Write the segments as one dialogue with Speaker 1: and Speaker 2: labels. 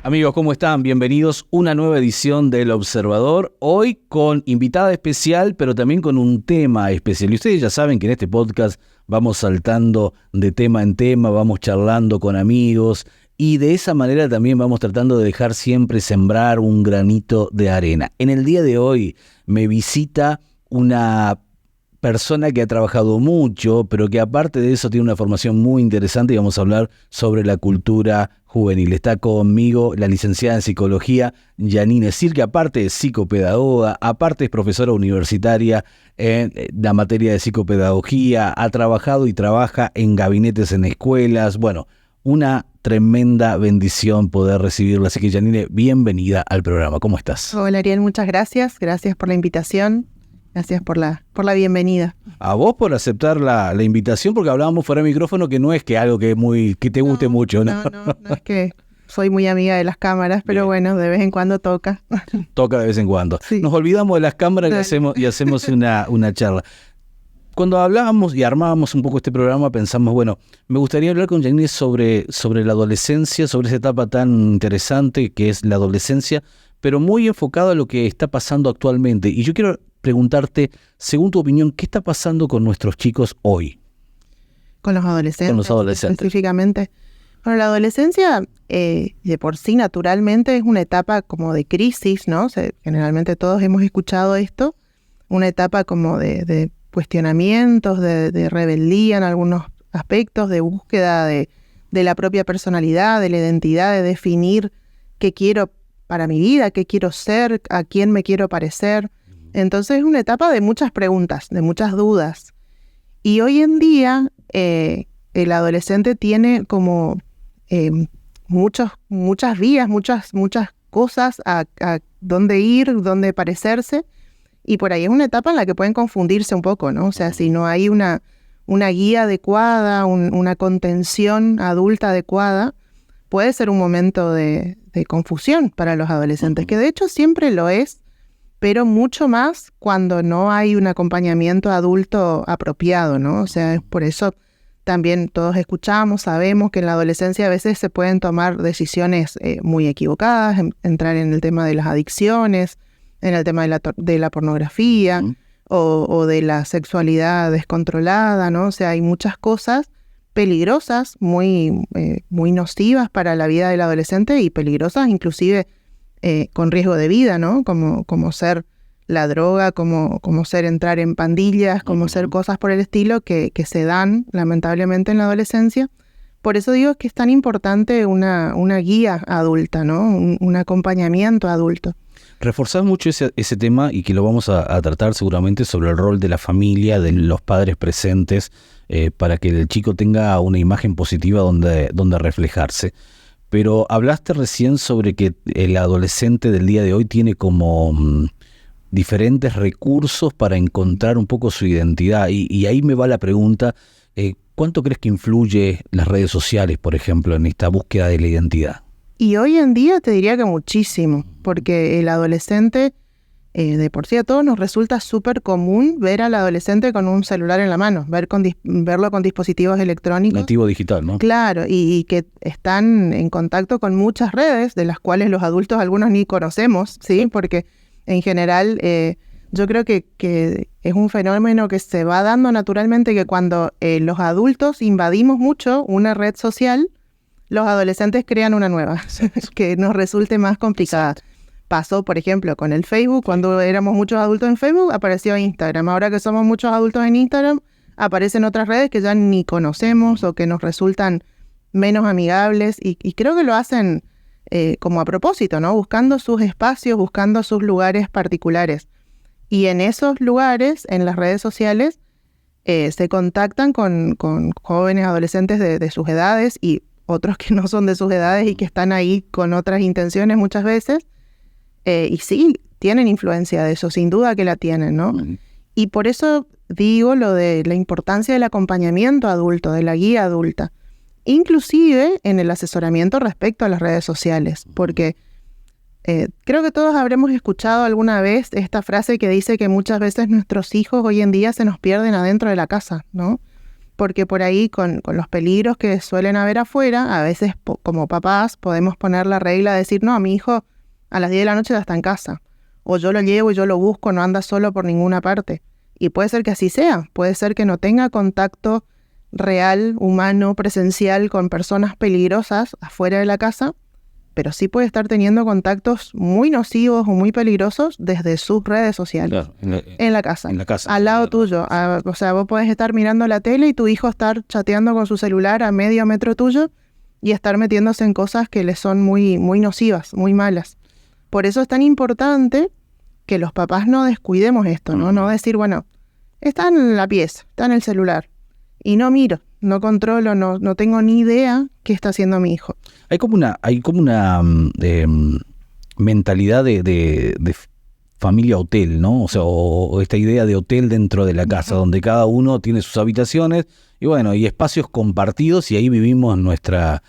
Speaker 1: Amigos, ¿cómo están? Bienvenidos a una nueva edición del Observador. Hoy con invitada especial, pero también con un tema especial. Y ustedes ya saben que en este podcast vamos saltando de tema en tema, vamos charlando con amigos y de esa manera también vamos tratando de dejar siempre sembrar un granito de arena. En el día de hoy me visita una persona que ha trabajado mucho, pero que aparte de eso tiene una formación muy interesante y vamos a hablar sobre la cultura juvenil. Está conmigo la licenciada en psicología Janine Sir, que aparte es psicopedagoga, aparte es profesora universitaria en la materia de psicopedagogía, ha trabajado y trabaja en gabinetes en escuelas. Bueno, una tremenda bendición poder recibirla. Así que Janine, bienvenida al programa. ¿Cómo estás?
Speaker 2: Hola Ariel, muchas gracias. Gracias por la invitación. Gracias por la bienvenida.
Speaker 1: A vos por aceptar la invitación, porque hablábamos fuera de micrófono que no es que algo que te guste mucho, ¿no?
Speaker 2: No es que soy muy amiga de las cámaras, pero bueno, de vez en cuando toca.
Speaker 1: Toca de vez en cuando.
Speaker 2: Sí.
Speaker 1: Nos olvidamos de las cámaras y hacemos una charla. Cuando hablábamos y armábamos un poco este programa, pensamos, bueno, me gustaría hablar con Janine sobre la adolescencia, sobre esa etapa tan interesante que es la adolescencia, pero muy enfocado a lo que está pasando actualmente. Y yo quiero preguntarte, según tu opinión, ¿qué está pasando con nuestros chicos hoy?
Speaker 2: Con los adolescentes.
Speaker 1: Con los adolescentes.
Speaker 2: Específicamente. Bueno, la adolescencia, de por sí, naturalmente, es una etapa como de crisis, ¿no? Generalmente todos hemos escuchado esto. Una etapa como de cuestionamientos, de rebeldía en algunos aspectos, de búsqueda de la propia personalidad, de la identidad, de definir qué quiero para mi vida, qué quiero ser, a quién me quiero parecer. Entonces es una etapa de muchas preguntas, de muchas dudas. Y hoy en día el adolescente tiene como muchas vías, muchas cosas a dónde ir, dónde parecerse. Y por ahí es una etapa en la que pueden confundirse un poco, ¿no? O sea, si no hay una guía adecuada, una contención adulta adecuada, puede ser un momento de confusión para los adolescentes, que de hecho siempre lo es, pero mucho más cuando no hay un acompañamiento adulto apropiado, ¿no? O sea, es por eso también todos escuchamos, sabemos que en la adolescencia a veces se pueden tomar decisiones muy equivocadas, entrar en el tema de las adicciones, en el tema de la pornografía o de la sexualidad descontrolada, ¿no? O sea, hay muchas cosas peligrosas, muy nocivas para la vida del adolescente y peligrosas inclusive con riesgo de vida, ¿no? Como ser la droga, como ser entrar en pandillas, como ser cosas por el estilo que se dan lamentablemente en la adolescencia. Por eso digo que es tan importante una guía adulta, ¿no? Un acompañamiento adulto.
Speaker 1: Reforzás mucho ese tema y que lo vamos a tratar seguramente sobre el rol de la familia, de los padres presentes, para que el chico tenga una imagen positiva donde reflejarse. Pero hablaste recién sobre que el adolescente del día de hoy tiene como diferentes recursos para encontrar un poco su identidad. Y ahí me va la pregunta, ¿cuánto crees que influye las redes sociales, por ejemplo, en esta búsqueda de la identidad?
Speaker 2: Y hoy en día te diría que muchísimo, porque el adolescente, de por sí a todos nos resulta súper común ver al adolescente con un celular en la mano, verlo con dispositivos electrónicos.
Speaker 1: Nativo digital, ¿no?
Speaker 2: Claro, y que están en contacto con muchas redes, de las cuales los adultos algunos ni conocemos, ¿sí? Porque en general yo creo que es un fenómeno que se va dando naturalmente, que cuando los adultos invadimos mucho una red social, los adolescentes crean una nueva, que nos resulte más complicada. Exacto. Pasó, por ejemplo, con el Facebook. Cuando éramos muchos adultos en Facebook, apareció Instagram. Ahora que somos muchos adultos en Instagram, aparecen otras redes que ya ni conocemos o que nos resultan menos amigables. Y creo que lo hacen como a propósito, ¿no? Buscando sus espacios, buscando sus lugares particulares. Y en esos lugares, en las redes sociales, se contactan con jóvenes, adolescentes de sus edades y otros que no son de sus edades y que están ahí con otras intenciones muchas veces. Y sí, tienen influencia de eso, sin duda que la tienen, ¿no? Y por eso digo lo de la importancia del acompañamiento adulto, de la guía adulta, inclusive en el asesoramiento respecto a las redes sociales, porque Creo que todos habremos escuchado alguna vez esta frase que dice que muchas veces nuestros hijos hoy en día se nos pierden adentro de la casa, ¿no? Porque por ahí con los peligros que suelen haber afuera, a veces como papás podemos poner la regla de decir, no, mi hijo a las 10 de la noche ya está en casa, o yo lo llevo y yo lo busco, no anda solo por ninguna parte. Y puede ser que así sea, puede ser que no tenga contacto real, humano, presencial con personas peligrosas afuera de la casa, pero sí puede estar teniendo contactos muy nocivos o muy peligrosos desde sus redes sociales. Claro, en la casa. En la casa. Al lado tuyo. O sea, vos podés estar mirando la tele y tu hijo estar chateando con su celular a medio metro tuyo y estar metiéndose en cosas que le son muy, muy nocivas, muy malas. Por eso es tan importante que los papás no descuidemos esto, ¿no? No decir, bueno, está en la pieza, está en el celular y no miro, no controlo, no tengo ni idea qué está haciendo mi hijo.
Speaker 1: Hay como una mentalidad de familia hotel, ¿no? O sea, o esta idea de hotel dentro de la casa, donde cada uno tiene sus habitaciones y bueno, y espacios compartidos y ahí vivimos nuestra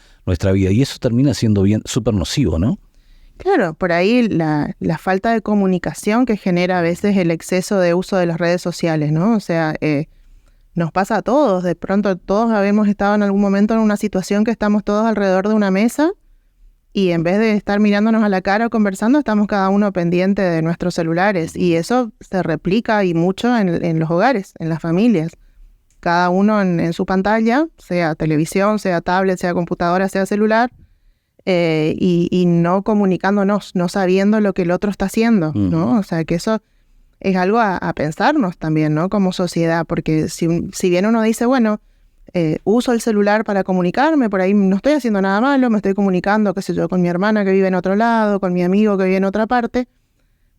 Speaker 1: vida. Y eso termina siendo bien súper nocivo, ¿no?
Speaker 2: Claro, por ahí la falta de comunicación que genera a veces el exceso de uso de las redes sociales, ¿no? O sea, nos pasa a todos. De pronto todos habemos estado en algún momento en una situación que estamos todos alrededor de una mesa y en vez de estar mirándonos a la cara o conversando, estamos cada uno pendiente de nuestros celulares. Y eso se replica y mucho en los hogares, en las familias. Cada uno en su pantalla, sea televisión, sea tablet, sea computadora, sea celular, y no comunicándonos, no sabiendo lo que el otro está haciendo, ¿no? O sea, que eso es algo a pensarnos también, ¿no? Como sociedad, porque si bien uno dice, bueno, uso el celular para comunicarme, por ahí no estoy haciendo nada malo, me estoy comunicando, qué sé yo, con mi hermana que vive en otro lado, con mi amigo que vive en otra parte,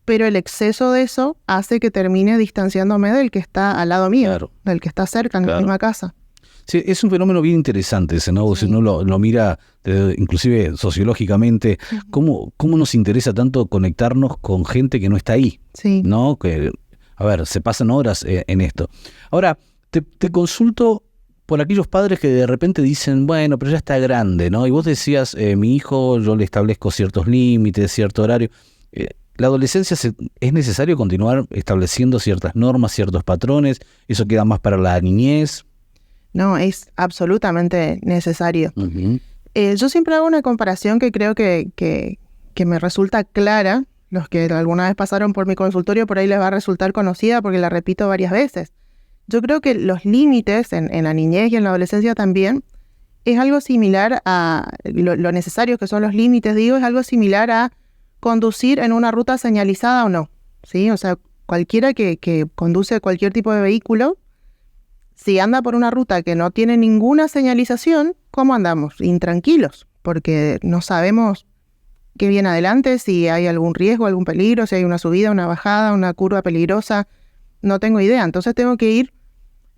Speaker 2: pero el exceso de eso hace que termine distanciándome del que está al lado mío, claro, del que está cerca, en la misma casa.
Speaker 1: Sí, es un fenómeno bien interesante ese, ¿no? Sí. Si uno lo mira, inclusive sociológicamente, ¿cómo nos interesa tanto conectarnos con gente que no está ahí? Sí. ¿No? Que, a ver, se pasan horas en esto. Ahora, te consulto por aquellos padres que de repente dicen, bueno, pero ya está grande, ¿no? Y vos decías, mi hijo, yo le establezco ciertos límites, cierto horario. ¿La adolescencia es necesario continuar estableciendo ciertas normas, ciertos patrones? ¿Eso queda más para la niñez?
Speaker 2: No, es absolutamente necesario. Uh-huh. Yo siempre hago una comparación que creo que me resulta clara. Los que alguna vez pasaron por mi consultorio, por ahí les va a resultar conocida porque la repito varias veces. Yo creo que los límites en la niñez y en la adolescencia también es algo similar a lo necesario que son los límites, digo, es algo similar a conducir en una ruta señalizada o no, ¿sí? O sea, cualquiera que conduce cualquier tipo de vehículo, si anda por una ruta que no tiene ninguna señalización, ¿cómo andamos? Intranquilos, porque no sabemos qué viene adelante, si hay algún riesgo, algún peligro, si hay una subida, una bajada, una curva peligrosa, no tengo idea. Entonces tengo que ir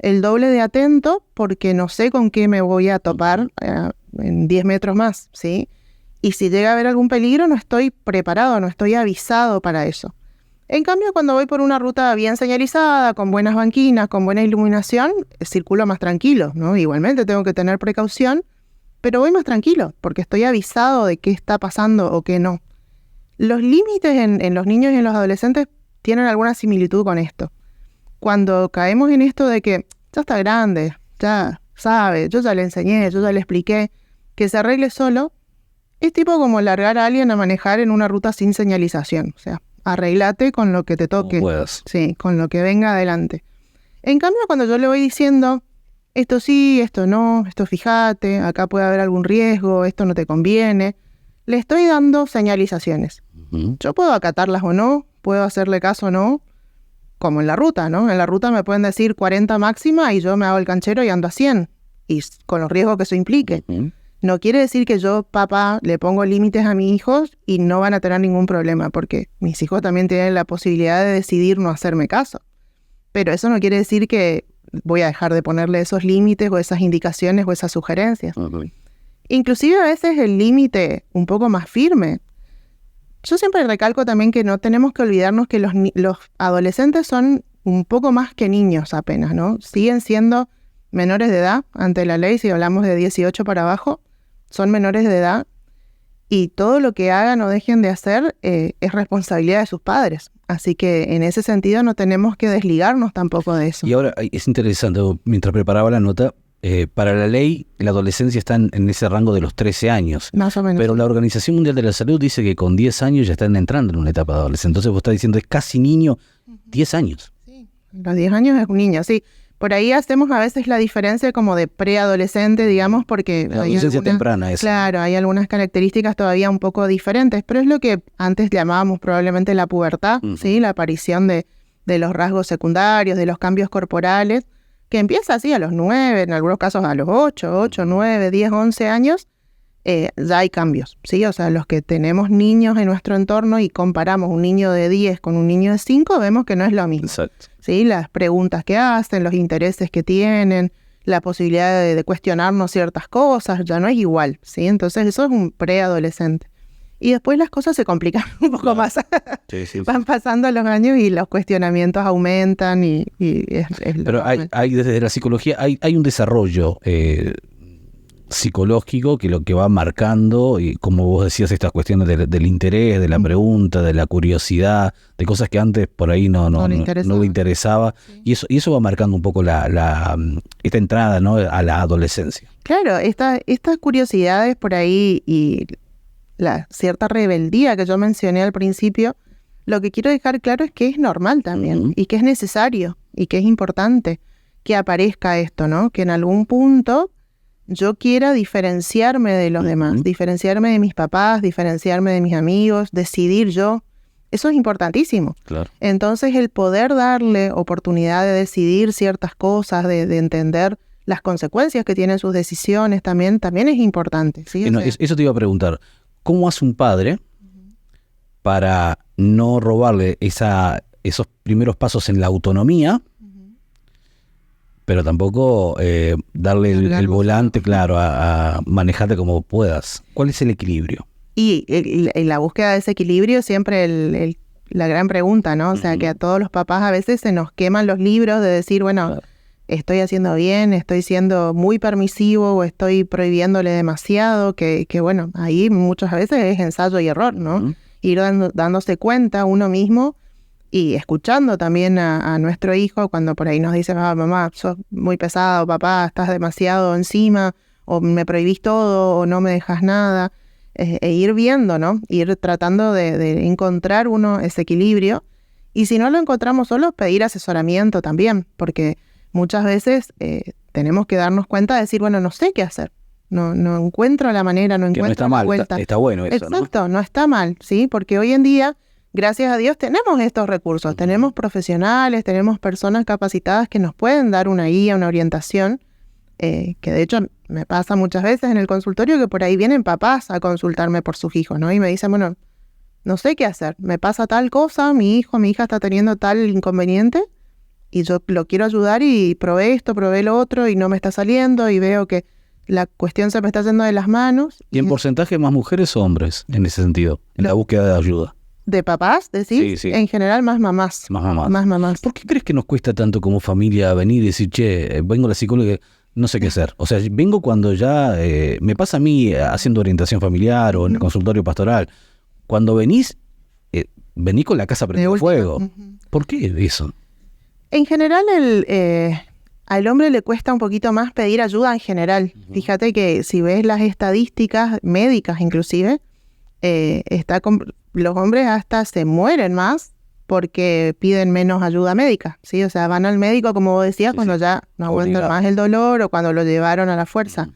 Speaker 2: el doble de atento porque no sé con qué me voy a topar en 10 metros más, ¿sí? Y si llega a haber algún peligro, no estoy preparado, no estoy avisado para eso. En cambio, cuando voy por una ruta bien señalizada, con buenas banquinas, con buena iluminación, circulo más tranquilo, ¿no? Igualmente tengo que tener precaución, pero voy más tranquilo, porque estoy avisado de qué está pasando o qué no. Los límites en los niños y en los adolescentes tienen alguna similitud con esto. Cuando caemos en esto de que ya está grande, ya sabe, yo ya le enseñé, yo ya le expliqué, que se arregle solo, es tipo como largar a alguien a manejar en una ruta sin señalización. O sea, arreglate con lo que te toque. Sí, con lo que venga adelante. En cambio, cuando yo le voy diciendo, esto sí, esto no, esto fíjate, acá puede haber algún riesgo, esto no te conviene, le estoy dando señalizaciones. Uh-huh. Yo puedo acatarlas o no, puedo hacerle caso o no, como en la ruta, ¿no? En la ruta me pueden decir 40 máxima y yo me hago el canchero y ando a 100, y con los riesgos que eso implique. Uh-huh. No quiere decir que yo, papá, le pongo límites a mis hijos y no van a tener ningún problema, porque mis hijos también tienen la posibilidad de decidir no hacerme caso. Pero eso no quiere decir que voy a dejar de ponerle esos límites o esas indicaciones o esas sugerencias. Okay. Inclusive a veces el límite un poco más firme. Yo siempre recalco también que no tenemos que olvidarnos que los adolescentes son un poco más que niños apenas, ¿no? Siguen siendo menores de edad ante la ley, si hablamos de 18 para abajo, son menores de edad y todo lo que hagan o dejen de hacer es responsabilidad de sus padres. Así que en ese sentido no tenemos que desligarnos tampoco de eso.
Speaker 1: Y ahora es interesante, mientras preparaba la nota, para la ley la adolescencia está en ese rango de los 13 años.
Speaker 2: Más o menos.
Speaker 1: Pero la Organización Mundial de la Salud dice que con 10 años ya están entrando en una etapa de adolescencia. Entonces vos estás diciendo, es casi niño, 10 años.
Speaker 2: Sí, los 10 años es un niño, sí. Por ahí hacemos a veces la diferencia como de preadolescente, digamos, porque...
Speaker 1: La adolescencia temprana es.
Speaker 2: Claro, hay algunas características todavía un poco diferentes, pero es lo que antes llamábamos probablemente la pubertad, ¿sí? La aparición de los rasgos secundarios, de los cambios corporales, que empieza así a los 9, en algunos casos a los 8, 9, 10, 11 años, ya hay cambios, ¿sí? O sea, los que tenemos niños en nuestro entorno y comparamos un niño de 10 con un niño de 5, vemos que no es lo mismo.
Speaker 1: Exacto.
Speaker 2: ¿Sí? Las preguntas que hacen, los intereses que tienen, la posibilidad de cuestionarnos ciertas cosas, ya no es igual, ¿sí? Entonces eso es un preadolescente. Y después las cosas se complican un poco más.
Speaker 1: Sí.
Speaker 2: Van pasando los años y los cuestionamientos aumentan y es
Speaker 1: Pero hay desde la psicología, hay un desarrollo psicológico que lo que va marcando, y como vos decías, estas cuestiones del interés, de la pregunta, de la curiosidad, de cosas que antes por ahí no le interesaba. Sí. Y eso va marcando un poco esta entrada, ¿no?, a la adolescencia.
Speaker 2: Claro, estas curiosidades por ahí y la cierta rebeldía que yo mencioné al principio, lo que quiero dejar claro es que es normal también, y que es necesario, y que es importante que aparezca esto, ¿no? Que en algún punto yo quiera diferenciarme de los demás, diferenciarme de mis papás, diferenciarme de mis amigos, decidir yo. Eso es importantísimo.
Speaker 1: Claro.
Speaker 2: Entonces, el poder darle oportunidad de decidir ciertas cosas, de entender las consecuencias que tienen sus decisiones, también es importante, ¿sí?
Speaker 1: No, eso te iba a preguntar. ¿Cómo hace un padre para no robarle esos primeros pasos en la autonomía, pero tampoco darle el volante, claro, a manejarte como puedas? ¿Cuál es el equilibrio?
Speaker 2: Y en la búsqueda de ese equilibrio siempre la gran pregunta, ¿no? O sea, que a todos los papás a veces se nos queman los libros de decir, bueno, claro, estoy haciendo bien, estoy siendo muy permisivo o estoy prohibiéndole demasiado, que bueno, ahí muchas veces es ensayo y error, ¿no? Ir dándose cuenta uno mismo y escuchando también a nuestro hijo cuando por ahí nos dice, mamá, sos muy pesado, papá, estás demasiado encima, o me prohibís todo, o no me dejas nada, e ir viendo, ¿no? Ir tratando de encontrar uno ese equilibrio, y si no lo encontramos solo, pedir asesoramiento también, porque muchas veces tenemos que darnos cuenta de decir, bueno, no sé qué hacer, no encuentro la manera, no encuentro
Speaker 1: la vuelta. Que no está mal, está bueno eso,
Speaker 2: exacto, no está mal, ¿sí? Porque hoy en día, gracias a Dios, tenemos estos recursos, tenemos profesionales, tenemos personas capacitadas que nos pueden dar una guía, una orientación, que de hecho me pasa muchas veces en el consultorio que por ahí vienen papás a consultarme por sus hijos, ¿no? Y me dicen, bueno, no sé qué hacer, me pasa tal cosa, mi hija está teniendo tal inconveniente y yo lo quiero ayudar y probé esto, probé lo otro y no me está saliendo y veo que la cuestión se me está yendo de las manos.
Speaker 1: ¿Y en porcentaje más mujeres o hombres en ese sentido, en la búsqueda de ayuda?
Speaker 2: ¿De papás, decís?
Speaker 1: Sí.
Speaker 2: En general más mamás.
Speaker 1: Más mamás. ¿Por qué crees que nos cuesta tanto como familia venir y decir, che, vengo a la psicóloga y no sé qué hacer? O sea, vengo cuando ya me pasa a mí haciendo orientación familiar o en el consultorio pastoral. Cuando venís con la casa prendida a fuego. ¿Por qué eso?
Speaker 2: En general, al hombre le cuesta un poquito más pedir ayuda en general. Fíjate que si ves las estadísticas médicas inclusive, los hombres hasta se mueren más porque piden menos ayuda médica, ¿sí? O sea, van al médico, como vos decías, cuando ya no aguantan más el dolor o cuando lo llevaron a la fuerza.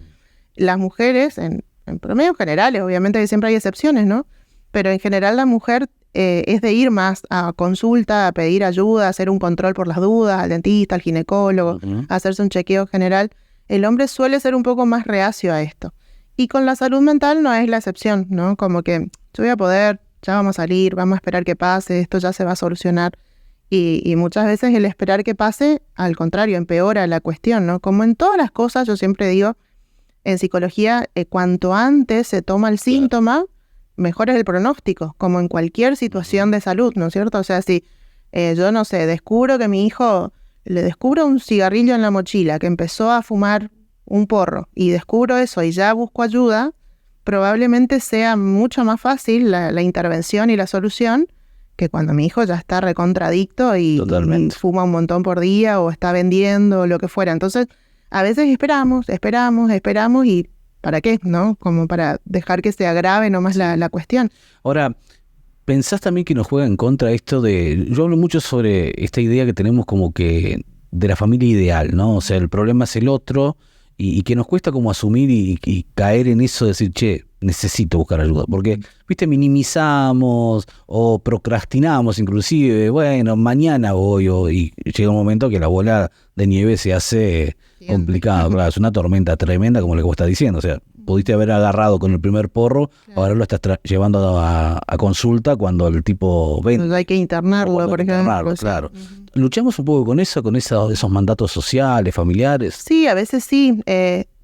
Speaker 2: Las mujeres, en promedios generales, obviamente que siempre hay excepciones, ¿no? Pero en general la mujer es de ir más a consulta, a pedir ayuda, a hacer un control por las dudas, al dentista, al ginecólogo, a hacerse un chequeo general. El hombre suele ser un poco más reacio a esto. Y con la salud mental no es la excepción, ¿no? Como que yo voy a poder, ya vamos a salir, vamos a esperar que pase, esto ya se va a solucionar. Y muchas veces el esperar que pase, al contrario, empeora la cuestión, ¿no? Como en todas las cosas, yo siempre digo, en psicología, cuanto antes se toma el síntoma, mejor es el pronóstico, como en cualquier situación de salud, ¿no es cierto? O sea, si yo no sé, descubro que mi hijo le descubro un cigarrillo en la mochila, que empezó a fumar un porro, y descubro eso y ya busco ayuda, probablemente sea mucho más fácil la intervención y la solución que cuando mi hijo ya está recontradicto y fuma un montón por día o está vendiendo o lo que fuera. Entonces, a veces esperamos y ¿para qué? ¿No? Como para dejar que se agrave nomás la cuestión.
Speaker 1: Ahora, ¿pensás también que nos juega en contra esto de... Yo hablo mucho sobre esta idea que tenemos como que de la familia ideal, ¿no? O sea, el problema es el otro y que nos cuesta como asumir y caer en eso de decir, che, necesito buscar ayuda. Porque, viste, minimizamos o procrastinamos inclusive, bueno, mañana voy, y llega un momento que la bola de nieve se hace complicado. Claro, es una tormenta tremenda como lo que vos estás diciendo. O sea, pudiste haber agarrado con el primer porro, ahora lo estás llevando a consulta cuando el tipo vende.
Speaker 2: Hay que internarlo, por ejemplo.
Speaker 1: Claro. ¿Luchamos un poco con eso, con esos mandatos sociales, familiares?
Speaker 2: Sí, a veces sí.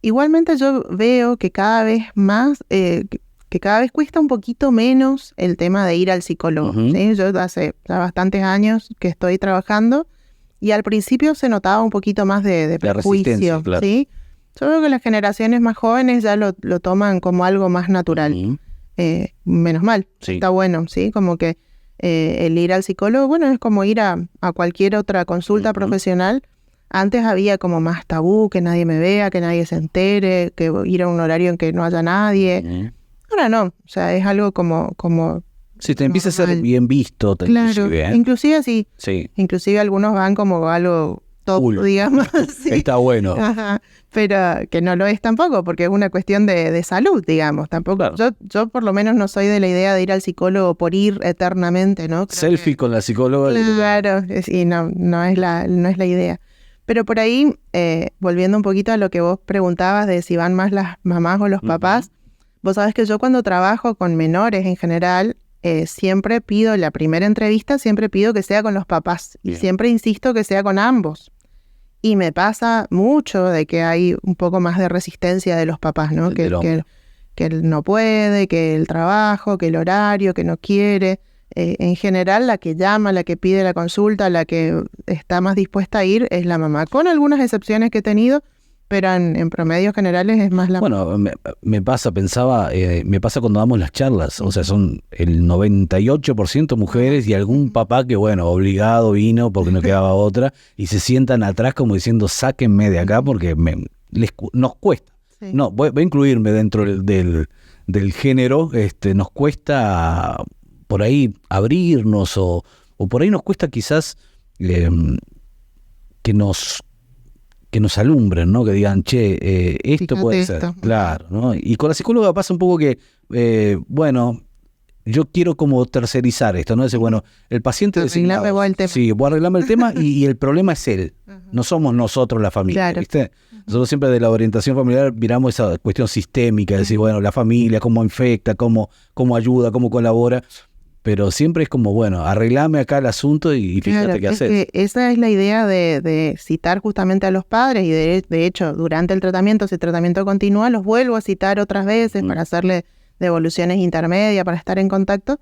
Speaker 2: Igualmente yo veo que cada vez más, que cada vez cuesta un poquito menos el tema de ir al psicólogo. ¿Sí? Yo hace ya bastantes años que estoy trabajando y al principio se notaba un poquito más de prejuicio.
Speaker 1: Claro.
Speaker 2: ¿Sí? Yo veo que las generaciones más jóvenes ya lo toman como algo más natural. Menos mal, está bueno, ¿sí? Como que el ir al psicólogo, bueno, es como ir a cualquier otra consulta profesional. Antes había como más tabú, que nadie me vea, que nadie se entere, que ir a un horario en que no haya nadie. Ahora no, o sea, es algo como
Speaker 1: sí, te empieza a ser bien visto.
Speaker 2: Claro, inclusive así.
Speaker 1: Sí.
Speaker 2: Inclusive algunos van como algo top, digamos. Sí.
Speaker 1: Está bueno.
Speaker 2: Ajá. Pero que no lo es tampoco, porque es una cuestión de salud, digamos. Tampoco. Claro. Yo por lo menos no soy de la idea de ir al psicólogo por ir eternamente, ¿no? Creo
Speaker 1: selfie con la psicóloga.
Speaker 2: Claro, y no es la idea. Pero por ahí, volviendo un poquito a lo que vos preguntabas de si van más las mamás o los papás, vos sabés que yo cuando trabajo con menores en general, siempre pido, la primera entrevista, siempre pido que sea con los papás. Y siempre insisto que sea con ambos. Y me pasa mucho de que hay un poco más de resistencia de los papás, ¿no? Que él no puede, que el trabajo, que el horario, que no quiere. En general, la que llama, la que pide la consulta, la que está más dispuesta a ir es la mamá. Con algunas excepciones que he tenido, pero en promedios generales es más la mamá.
Speaker 1: Bueno, me pasa cuando damos las charlas. O sea, son el 98% mujeres y algún papá que, bueno, obligado vino porque no quedaba otra y se sientan atrás como diciendo, sáquenme de acá porque nos cuesta. Sí. No, voy a incluirme dentro del género. Nos cuesta por ahí abrirnos o por ahí nos cuesta quizás que nos alumbren, ¿no? Que digan, che, esto fíjate puede ser. Esto. Claro, ¿no? Y con la psicóloga pasa un poco que, bueno, yo quiero como tercerizar esto, ¿no? Decir, bueno, el paciente
Speaker 2: designado. El tema.
Speaker 1: Sí, voy a arreglarme el tema y el problema es él. No somos nosotros la familia, claro. ¿Viste? Nosotros siempre de la orientación familiar miramos esa cuestión sistémica, decir, bueno, la familia, cómo infecta, cómo ayuda, cómo colabora. Pero siempre es como, bueno, arreglame acá el asunto y fíjate claro, qué hacer.
Speaker 2: Esa es la idea de citar justamente a los padres y de hecho, durante el tratamiento, si el tratamiento continúa, los vuelvo a citar otras veces para hacerle devoluciones intermedias, para estar en contacto.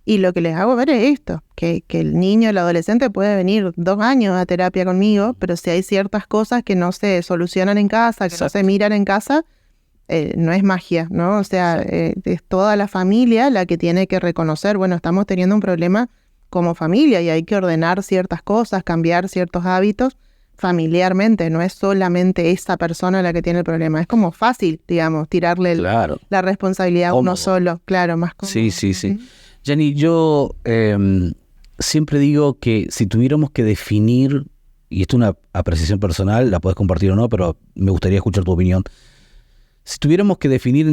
Speaker 2: Y lo que les hago ver es esto, que el niño, el adolescente puede venir 2 años a terapia conmigo, pero si hay ciertas cosas que no se solucionan en casa, que no se miran en casa, no es magia, ¿no? O sea, es toda la familia la que tiene que reconocer, bueno, estamos teniendo un problema como familia y hay que ordenar ciertas cosas, cambiar ciertos hábitos familiarmente, no es solamente esa persona la que tiene el problema, es como fácil, digamos, tirarle la responsabilidad a uno solo, claro, más cómodo.
Speaker 1: Sí. Jani, yo siempre digo que si tuviéramos que definir, y esto es una apreciación personal, la podés compartir o no, pero me gustaría escuchar tu opinión. Si tuviéramos que definir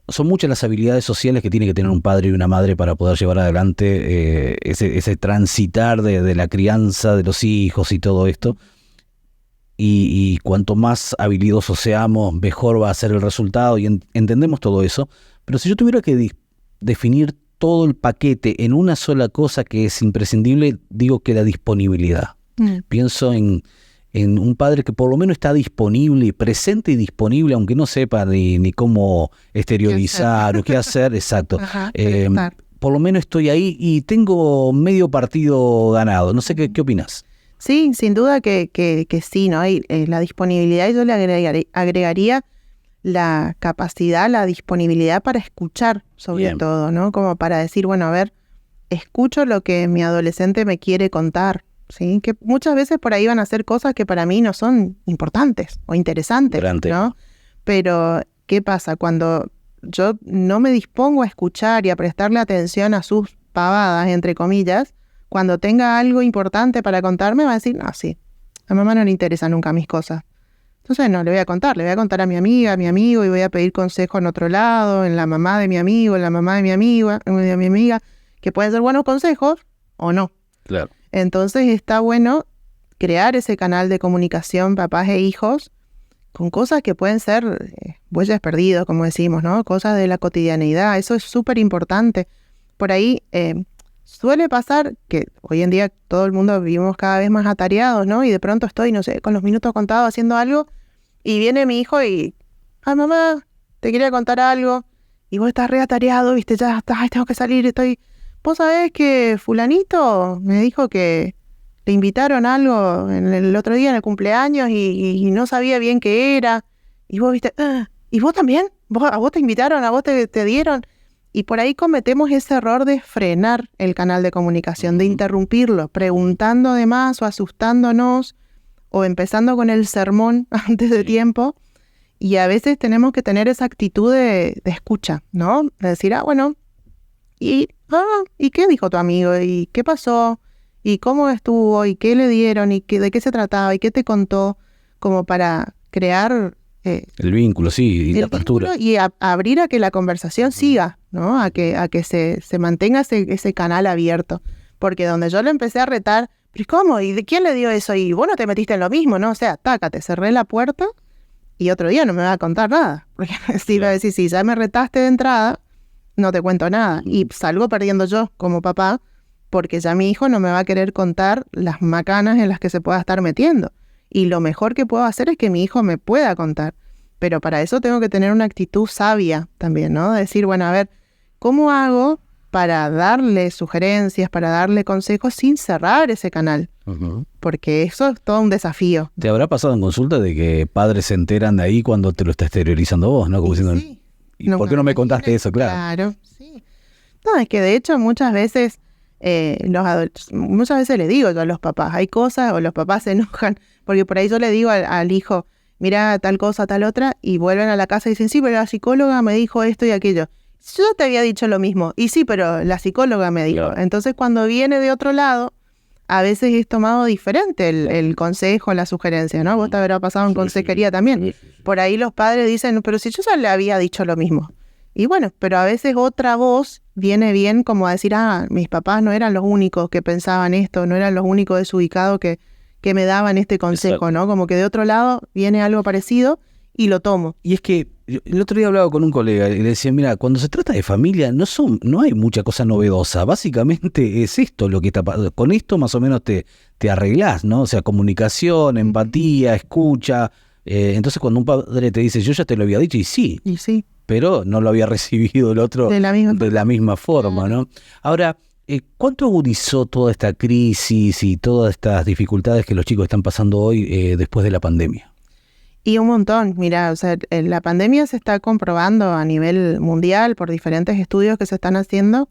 Speaker 1: son muchas las habilidades sociales que tiene que tener un padre y una madre para poder llevar adelante ese transitar de la crianza de los hijos y todo esto. Y cuanto más habilidosos seamos, mejor va a ser el resultado y entendemos todo eso. Pero si yo tuviera que definir todo el paquete en una sola cosa que es imprescindible, digo que la disponibilidad. Pienso en un padre que por lo menos está disponible, presente y disponible, aunque no sepa ni cómo exteriorizar o qué hacer, exacto.
Speaker 2: Ajá,
Speaker 1: por lo menos estoy ahí y tengo medio partido ganado. No sé qué opinas.
Speaker 2: Sí, sin duda que sí, ¿no? La disponibilidad, y yo le agregaría la capacidad, la disponibilidad para escuchar, sobre
Speaker 1: Bien.
Speaker 2: todo, ¿no? Como para decir, bueno, a ver, escucho lo que mi adolescente me quiere contar, ¿sí? Que muchas veces por ahí van a hacer cosas que para mí no son importantes o interesantes,
Speaker 1: Gran tema.
Speaker 2: ¿no? Pero, ¿qué pasa? Cuando yo no me dispongo a escuchar y a prestarle atención a sus pavadas, entre comillas, cuando tenga algo importante para contarme, va a decir, no, sí, a mamá no le interesan nunca mis cosas. Entonces no, le voy a contar a mi amiga, a mi amigo, y voy a pedir consejo en otro lado, en la mamá de mi amigo, en la mamá de mi amiga, que pueden ser buenos consejos o no.
Speaker 1: Claro.
Speaker 2: Entonces está bueno crear ese canal de comunicación papás e hijos con cosas que pueden ser bueyes perdidos, como decimos, ¿no? Cosas de la cotidianeidad, eso es súper importante. Por ahí suele pasar que hoy en día todo el mundo vivimos cada vez más atareados, ¿no? Y de pronto estoy, no sé, con los minutos contados haciendo algo y viene mi hijo y, ay mamá, te quería contar algo y vos estás re atareado, viste, ya estás, ay, tengo que salir, estoy... Vos sabés que fulanito me dijo que le invitaron algo el otro día en el cumpleaños y no sabía bien qué era. Y vos viste, ¿y vos también? ¿A vos te invitaron? ¿A vos te dieron? Y por ahí cometemos ese error de frenar el canal de comunicación, de interrumpirlo, preguntando de más o asustándonos o empezando con el sermón antes de tiempo. Y a veces tenemos que tener esa actitud de escucha, ¿no? De decir, bueno, ¿y qué dijo tu amigo? ¿Y qué pasó? ¿Y cómo estuvo? ¿Y qué le dieron? ¿Y de qué se trataba? ¿Y qué te contó? Como para crear
Speaker 1: el vínculo, sí, y la apertura.
Speaker 2: Y abrir a que la conversación siga, ¿no? A que se mantenga ese canal abierto. Porque donde yo le empecé a retar, ¿pero cómo? ¿Y de quién le dio eso? Y vos no te metiste en lo mismo, ¿no? O sea, tácate, cerré la puerta y otro día no me va a contar nada. Porque si va a decir, si ya me retaste de entrada, no te cuento nada. Y salgo perdiendo yo como papá, porque ya mi hijo no me va a querer contar las macanas en las que se pueda estar metiendo. Y lo mejor que puedo hacer es que mi hijo me pueda contar. Pero para eso tengo que tener una actitud sabia también, ¿no? Decir, bueno, a ver, ¿cómo hago para darle sugerencias, para darle consejos sin cerrar ese canal? Porque eso es todo un desafío.
Speaker 1: ¿Te habrá pasado en consulta de que padres se enteran de ahí cuando te lo está exteriorizando vos, ¿no? Como diciendo,
Speaker 2: Sí.
Speaker 1: ¿y por qué no me contaste eso? Claro.
Speaker 2: Claro, sí. No, es que de hecho muchas veces los adultos, muchas veces le digo yo a los papás, hay cosas, o los papás se enojan, porque por ahí yo le digo al hijo, mira tal cosa, tal otra, y vuelven a la casa y dicen, sí, pero la psicóloga me dijo esto y aquello. Yo te había dicho lo mismo, y sí, pero la psicóloga me dijo.
Speaker 1: Claro.
Speaker 2: Entonces cuando viene de otro lado, a veces es tomado diferente el consejo, la sugerencia, ¿no? Vos te habrá pasado en consejería también. Por ahí los padres dicen, pero si yo ya le había dicho lo mismo. Y bueno, pero a veces otra voz viene bien como a decir, mis papás no eran los únicos que pensaban esto, no eran los únicos desubicados que me daban este consejo,
Speaker 1: Exacto.
Speaker 2: ¿no? Como que de otro lado viene algo parecido y lo tomo.
Speaker 1: Y es que el otro día hablaba con un colega y le decía, mira, cuando se trata de familia no hay mucha cosa novedosa. Básicamente es esto lo que está pasando. Con esto más o menos te arreglás, ¿no? O sea, comunicación, empatía, escucha. Entonces cuando un padre te dice, yo ya te lo había dicho, y sí,
Speaker 2: Y sí,
Speaker 1: pero no lo había recibido el otro
Speaker 2: de la misma
Speaker 1: forma, ¿no? Ahora, ¿cuánto agudizó toda esta crisis y todas estas dificultades que los chicos están pasando hoy después de la pandemia?
Speaker 2: Y un montón, mira, o sea, la pandemia se está comprobando a nivel mundial por diferentes estudios que se están haciendo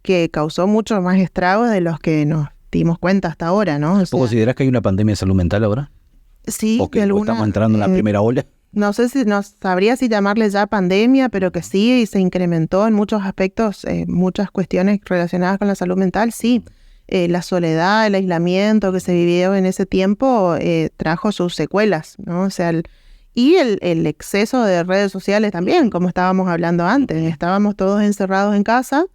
Speaker 2: que causó muchos más estragos de los que nos dimos cuenta hasta ahora, ¿no? O
Speaker 1: ¿Vos
Speaker 2: sea,
Speaker 1: considerás que hay una pandemia de salud mental ahora?
Speaker 2: sí,
Speaker 1: ¿O que
Speaker 2: de alguna,
Speaker 1: estamos entrando en la primera ola?
Speaker 2: no sé si no sabría si llamarle ya pandemia, pero que sí, y se incrementó en muchos aspectos, muchas cuestiones relacionadas con la salud mental, sí. La soledad, el aislamiento que se vivió en ese tiempo trajo sus secuelas, ¿no? O sea, el exceso de redes sociales también, como estábamos hablando antes. Estábamos todos encerrados en casa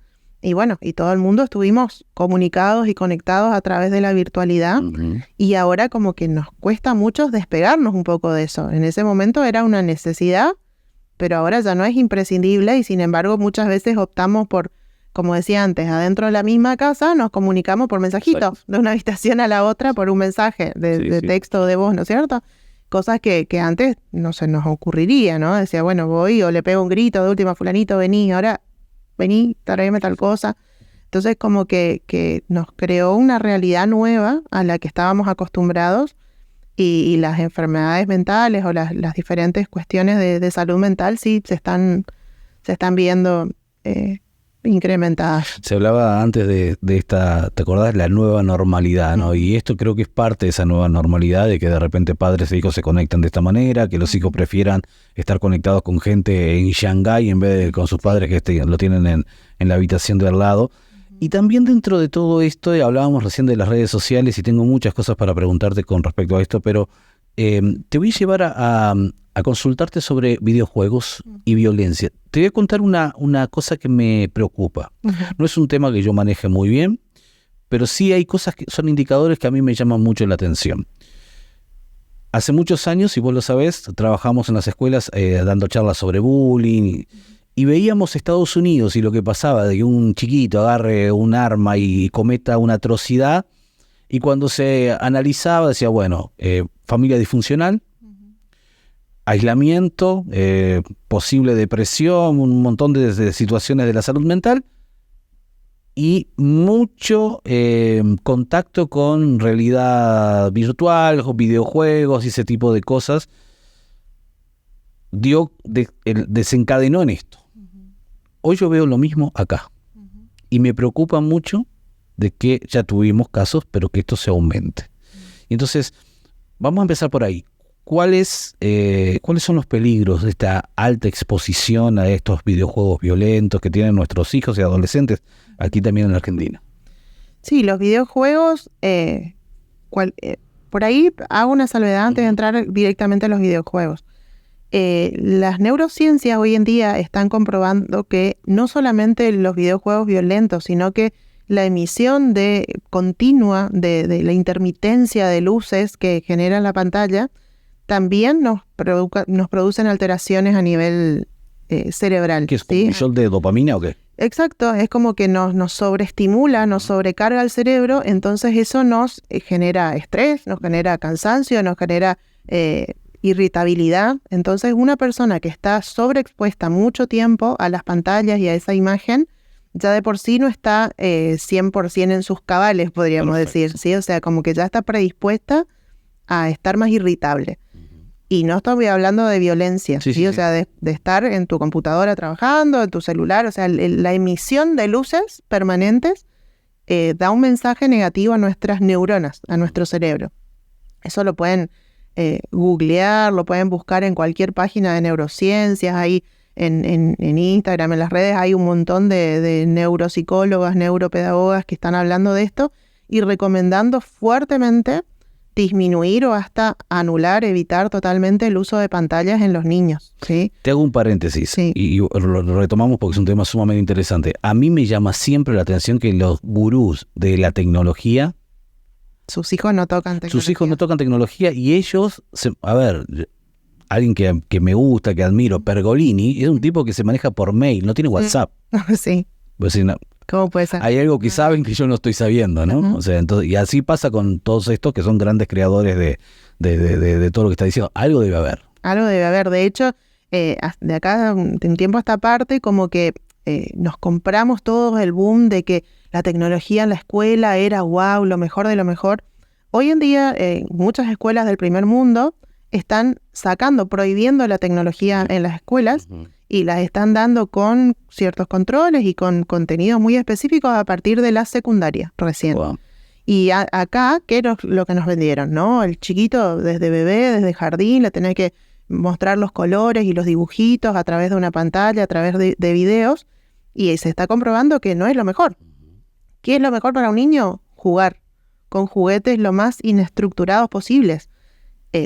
Speaker 2: y bueno, y todo el mundo estuvimos comunicados y conectados a través de la virtualidad. Y ahora como que nos cuesta mucho despegarnos un poco de eso. En ese momento era una necesidad, pero ahora ya no es imprescindible y sin embargo muchas veces optamos por, como decía antes, adentro de la misma casa nos comunicamos por mensajitos,
Speaker 1: Exacto.
Speaker 2: de una habitación a la otra por un mensaje de
Speaker 1: Sí.
Speaker 2: texto o de voz, ¿no es cierto? Cosas que antes no se nos ocurriría, ¿no? Decía, bueno, voy o le pego un grito de última, fulanito, vení, ahora vení, tráeme tal cosa. Entonces como que nos creó una realidad nueva a la que estábamos acostumbrados y las enfermedades mentales o las diferentes cuestiones de salud mental sí se están viendo incrementadas.
Speaker 1: Se hablaba antes de esta, ¿te acordás? La nueva normalidad, ¿no? Y esto creo que es parte de esa nueva normalidad, de que de repente padres e hijos se conectan de esta manera, que los hijos prefieran estar conectados con gente en Shanghái en vez de con sus padres que lo tienen en la habitación de al lado. Y también dentro de todo esto, hablábamos recién de las redes sociales y tengo muchas cosas para preguntarte con respecto a esto, pero te voy a llevar a consultarte sobre videojuegos y violencia. Te voy a contar una cosa que me preocupa. No es un tema que yo maneje muy bien, pero sí hay cosas que son indicadores que a mí me llaman mucho la atención. Hace muchos años, y vos lo sabés, trabajamos en las escuelas dando charlas sobre bullying y veíamos Estados Unidos y lo que pasaba de que un chiquito agarre un arma y cometa una atrocidad, y cuando se analizaba decía, bueno, familia disfuncional, aislamiento, posible depresión, un montón de situaciones de la salud mental y mucho contacto con realidad virtual, videojuegos y ese tipo de cosas, desencadenó en esto. Hoy yo veo lo mismo acá y me preocupa mucho de que ya tuvimos casos, pero que esto se aumente. Y entonces, vamos a empezar por ahí. ¿Cuáles son los peligros de esta alta exposición a estos videojuegos violentos que tienen nuestros hijos y adolescentes aquí también en Argentina?
Speaker 2: Sí, los videojuegos, por ahí hago una salvedad antes de entrar directamente a los videojuegos. Las neurociencias hoy en día están comprobando que no solamente los videojuegos violentos, sino que la emisión continua de la intermitencia de luces que genera la pantalla también nos producen alteraciones a nivel cerebral.
Speaker 1: ¿Qué es un shot de dopamina o qué?
Speaker 2: Exacto, es como que nos sobreestimula, nos sobrecarga el cerebro, entonces eso nos genera estrés, nos genera cansancio, nos genera irritabilidad. Entonces una persona que está sobreexpuesta mucho tiempo a las pantallas y a esa imagen, ya de por sí no está 100% en sus cabales, podríamos decir, ¿sí? O sea, como que ya está predispuesta a estar más irritable. Y no estoy hablando de violencia, ¿sí? O sea, de estar en tu computadora trabajando, en tu celular, o sea, la emisión de luces permanentes da un mensaje negativo a nuestras neuronas, a nuestro cerebro. Eso lo pueden googlear, lo pueden buscar en cualquier página de neurociencias, ahí en Instagram, en las redes hay un montón de neuropsicólogas, neuropedagogas que están hablando de esto y recomendando fuertemente disminuir o hasta anular, evitar totalmente el uso de pantallas en los niños, ¿sí?
Speaker 1: Te hago un paréntesis y lo retomamos porque es un tema sumamente interesante. A mí me llama siempre la atención que los gurús de la tecnología...
Speaker 2: Sus hijos no tocan tecnología.
Speaker 1: Sus hijos no tocan tecnología y ellos... alguien que me gusta, que admiro, Pergolini, es un tipo que se maneja por mail, no tiene WhatsApp.
Speaker 2: Sí.
Speaker 1: Pues, no,
Speaker 2: ¿cómo puede ser?
Speaker 1: Hay algo que saben que yo no estoy sabiendo, ¿no? O sea, entonces, y así pasa con todos estos que son grandes creadores de todo lo que está diciendo. Algo debe haber.
Speaker 2: Algo debe haber. De hecho, de acá un tiempo a esta parte, como que nos compramos todos el boom de que la tecnología en la escuela era wow, lo mejor de lo mejor. Hoy en día, muchas escuelas del primer mundo están prohibiendo la tecnología en las escuelas y las están dando con ciertos controles y con contenidos muy específicos a partir de la secundaria recién. Wow. Y acá, ¿qué es lo que nos vendieron, no? El chiquito desde bebé, desde jardín, le tenés que mostrar los colores y los dibujitos a través de una pantalla, a través de videos, y se está comprobando que no es lo mejor. ¿Qué es lo mejor para un niño? Jugar con juguetes lo más inestructurados posibles.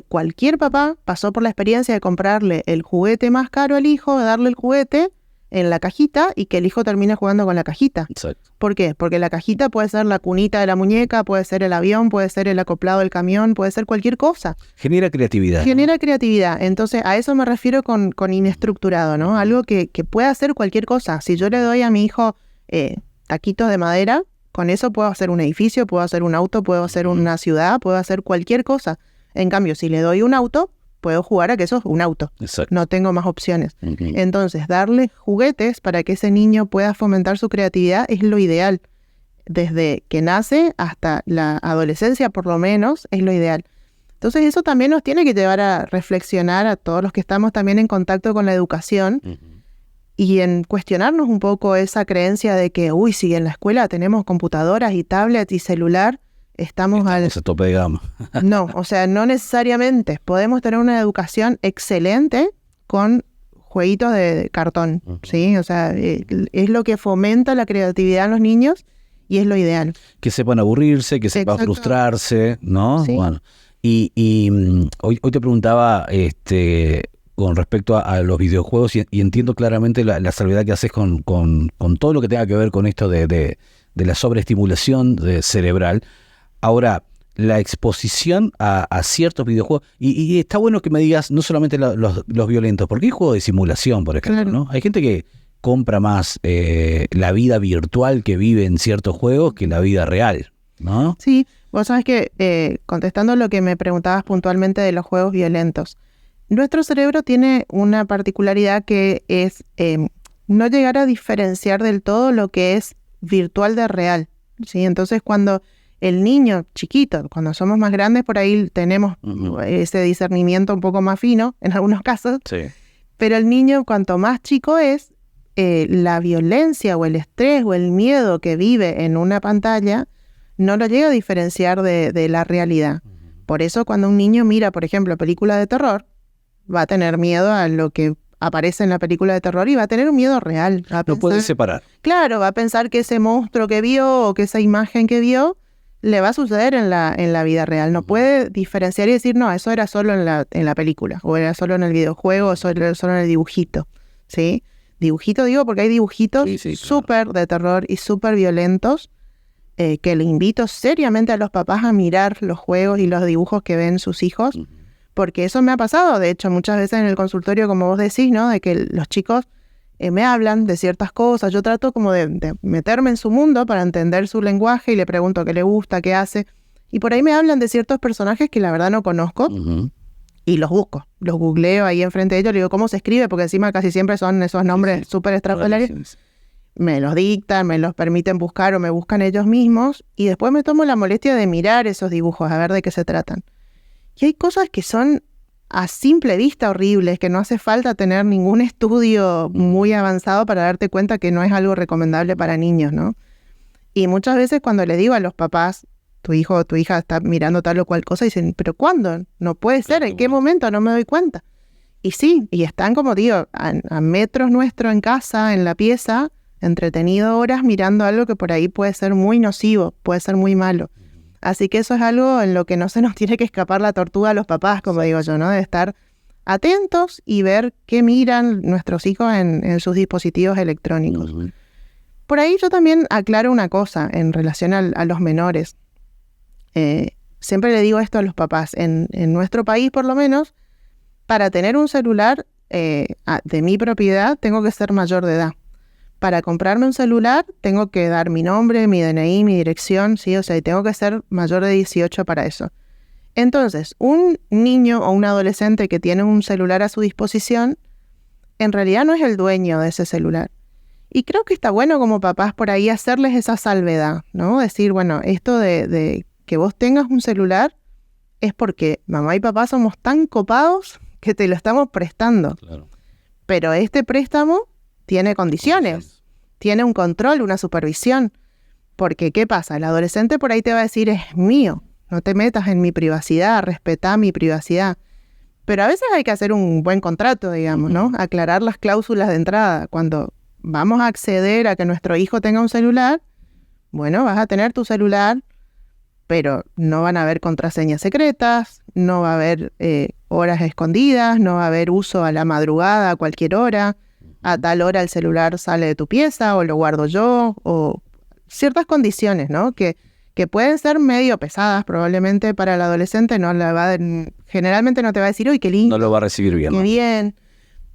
Speaker 2: Cualquier papá pasó por la experiencia de comprarle el juguete más caro al hijo, de darle el juguete en la cajita y que el hijo termine jugando con la cajita.
Speaker 1: Exacto.
Speaker 2: ¿Por qué? Porque la cajita puede ser la cunita de la muñeca, puede ser el avión, puede ser el acoplado del camión, puede ser cualquier cosa.
Speaker 1: Genera creatividad.
Speaker 2: Genera creatividad. Entonces, a eso me refiero con inestructurado, ¿no? Algo que puede hacer cualquier cosa. Si yo le doy a mi hijo taquitos de madera, con eso puedo hacer un edificio, puedo hacer un auto, puedo hacer una ciudad, puedo hacer cualquier cosa. En cambio, si le doy un auto, puedo jugar a que eso es un auto.
Speaker 1: Exacto.
Speaker 2: No tengo más opciones. Entonces, darle juguetes para que ese niño pueda fomentar su creatividad es lo ideal. Desde que nace hasta la adolescencia, por lo menos, es lo ideal. Entonces eso también nos tiene que llevar a reflexionar a todos los que estamos también en contacto con la educación y en cuestionarnos un poco esa creencia de que, si en la escuela tenemos computadoras y tablets y celular, estamos
Speaker 1: a tope de gama.
Speaker 2: No, o sea, no necesariamente. Podemos tener una educación excelente con jueguitos de cartón, ¿sí? O sea, es lo que fomenta la creatividad en los niños y es lo ideal.
Speaker 1: Que sepan aburrirse, que sepan frustrarse, ¿no?
Speaker 2: Sí.
Speaker 1: Bueno, y hoy te preguntaba con respecto a los videojuegos y entiendo claramente la salvedad que haces con todo lo que tenga que ver con esto de la sobreestimulación cerebral. Ahora, la exposición a ciertos videojuegos, y está bueno que me digas no solamente los violentos, porque hay juegos de simulación, por ejemplo, claro, ¿no? Hay gente que compra más la vida virtual que vive en ciertos juegos que la vida real, ¿no?
Speaker 2: Sí, vos sabés que contestando lo que me preguntabas puntualmente de los juegos violentos, nuestro cerebro tiene una particularidad que es no llegar a diferenciar del todo lo que es virtual de real, ¿sí? Entonces cuando el niño chiquito, cuando somos más grandes, por ahí tenemos ese discernimiento un poco más fino, en algunos casos,
Speaker 1: sí.
Speaker 2: Pero el niño, cuanto más chico es, la violencia o el estrés o el miedo que vive en una pantalla no lo llega a diferenciar de la realidad. Por eso cuando un niño mira, por ejemplo, películas de terror, va a tener miedo a lo que aparece en la película de terror y va a tener un miedo real.
Speaker 1: No puede separar.
Speaker 2: Claro, va a pensar que ese monstruo que vio o que esa imagen que vio le va a suceder en la vida real. No puede diferenciar y decir, no, eso era solo en la película, o era solo en el videojuego, o solo en el dibujito, ¿sí? Dibujito digo porque hay dibujitos súper de terror y súper violentos que le invito seriamente a los papás a mirar los juegos y los dibujos que ven sus hijos, porque eso me ha pasado, de hecho, muchas veces en el consultorio, como vos decís, ¿no? De que los chicos me hablan de ciertas cosas, yo trato como de meterme en su mundo para entender su lenguaje y le pregunto qué le gusta, qué hace, y por ahí me hablan de ciertos personajes que la verdad no conozco y los busco, los googleo ahí enfrente de ellos, le digo cómo se escribe, porque encima casi siempre son esos nombres súper extraordinarios, me los dictan, me los permiten buscar o me buscan ellos mismos y después me tomo la molestia de mirar esos dibujos, a ver de qué se tratan. Y hay cosas que son a simple vista horribles, que no hace falta tener ningún estudio muy avanzado para darte cuenta que no es algo recomendable para niños, ¿no? Y muchas veces cuando le digo a los papás, tu hijo o tu hija está mirando tal o cual cosa, dicen, ¿pero cuándo? No puede ser, ¿en qué momento? No me doy cuenta. Y sí, y están como digo, a metros nuestro en casa, en la pieza, entretenido horas mirando algo que por ahí puede ser muy nocivo, puede ser muy malo. Así que eso es algo en lo que no se nos tiene que escapar la tortuga a los papás, como digo yo, ¿no? De estar atentos y ver qué miran nuestros hijos en sus dispositivos electrónicos. Por ahí yo también aclaro una cosa en relación a los menores. Siempre le digo esto a los papás. En nuestro país, por lo menos, para tener un celular de mi propiedad, tengo que ser mayor de edad. Para comprarme un celular, tengo que dar mi nombre, mi DNI, mi dirección, ¿sí? O sea, y tengo que ser mayor de 18 para eso. Entonces, un niño o un adolescente que tiene un celular a su disposición, en realidad no es el dueño de ese celular. Y creo que está bueno como papás por ahí hacerles esa salvedad, ¿no? Decir, bueno, esto de que vos tengas un celular es porque mamá y papá somos tan copados que te lo estamos prestando.
Speaker 1: Claro.
Speaker 2: Pero este préstamo tiene condiciones, tiene un control, una supervisión. Porque, ¿qué pasa? El adolescente por ahí te va a decir, es mío, no te metas en mi privacidad, respetá mi privacidad. Pero a veces hay que hacer un buen contrato, digamos, ¿no? Aclarar las cláusulas de entrada. Cuando vamos a acceder a que nuestro hijo tenga un celular, bueno, vas a tener tu celular, pero no van a haber contraseñas secretas, no va a haber horas escondidas, no va a haber uso a la madrugada, a cualquier hora. A tal hora el celular sale de tu pieza o lo guardo yo, o ciertas condiciones, ¿no? Que pueden ser medio pesadas probablemente para el adolescente, generalmente no te va a decir, uy, qué lindo.
Speaker 1: No lo va a recibir bien.
Speaker 2: Qué bien.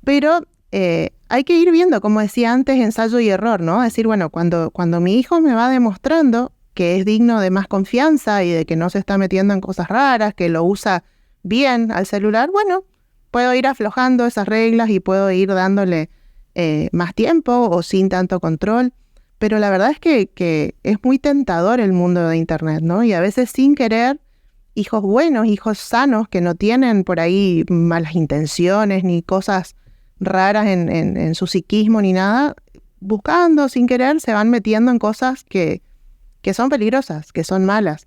Speaker 2: Pero hay que ir viendo, como decía antes, ensayo y error, ¿no? Decir, bueno, cuando mi hijo me va demostrando que es digno de más confianza y de que no se está metiendo en cosas raras, que lo usa bien al celular, bueno, puedo ir aflojando esas reglas y puedo ir dándole más tiempo o sin tanto control, pero la verdad es que es muy tentador el mundo de Internet, ¿no? Y a veces sin querer hijos buenos, hijos sanos, que no tienen por ahí malas intenciones ni cosas raras en su psiquismo ni nada, buscando sin querer se van metiendo en cosas que son peligrosas, que son malas.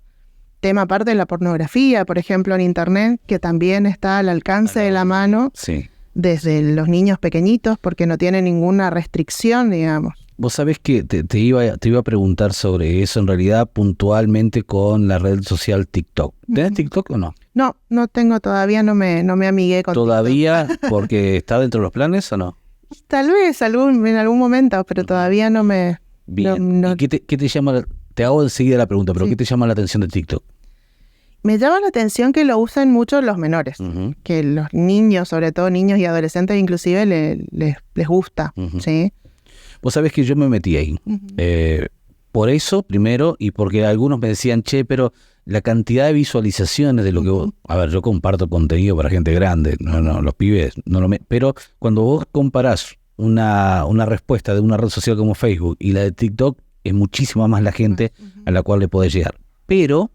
Speaker 2: Tema aparte de la pornografía, por ejemplo, en internet, que también está al alcance de la mano desde los niños pequeñitos, porque no tiene ninguna restricción, digamos.
Speaker 1: Vos sabés que te iba a preguntar sobre eso, en realidad puntualmente con la red social TikTok. ¿Tenés TikTok o no?
Speaker 2: No, no tengo todavía, no me amigué con
Speaker 1: ¿Todavía porque está dentro de los planes o no?
Speaker 2: Tal vez en algún momento, pero todavía no me...
Speaker 1: Bien.
Speaker 2: No.
Speaker 1: ¿Y qué te llama? Te hago enseguida la pregunta, pero ¿qué te llama la atención de TikTok?
Speaker 2: Me llama la atención que lo usen mucho los menores, que los niños, sobre todo niños y adolescentes inclusive, les gusta, ¿sí?
Speaker 1: Vos sabés que yo me metí ahí. Por eso, primero, y porque algunos me decían, che, pero la cantidad de visualizaciones de lo que vos... A ver, yo comparto contenido para gente grande, no los pibes, pero cuando vos comparás una respuesta de una red social como Facebook y la de TikTok, es muchísima más la gente a la cual le podés llegar. Pero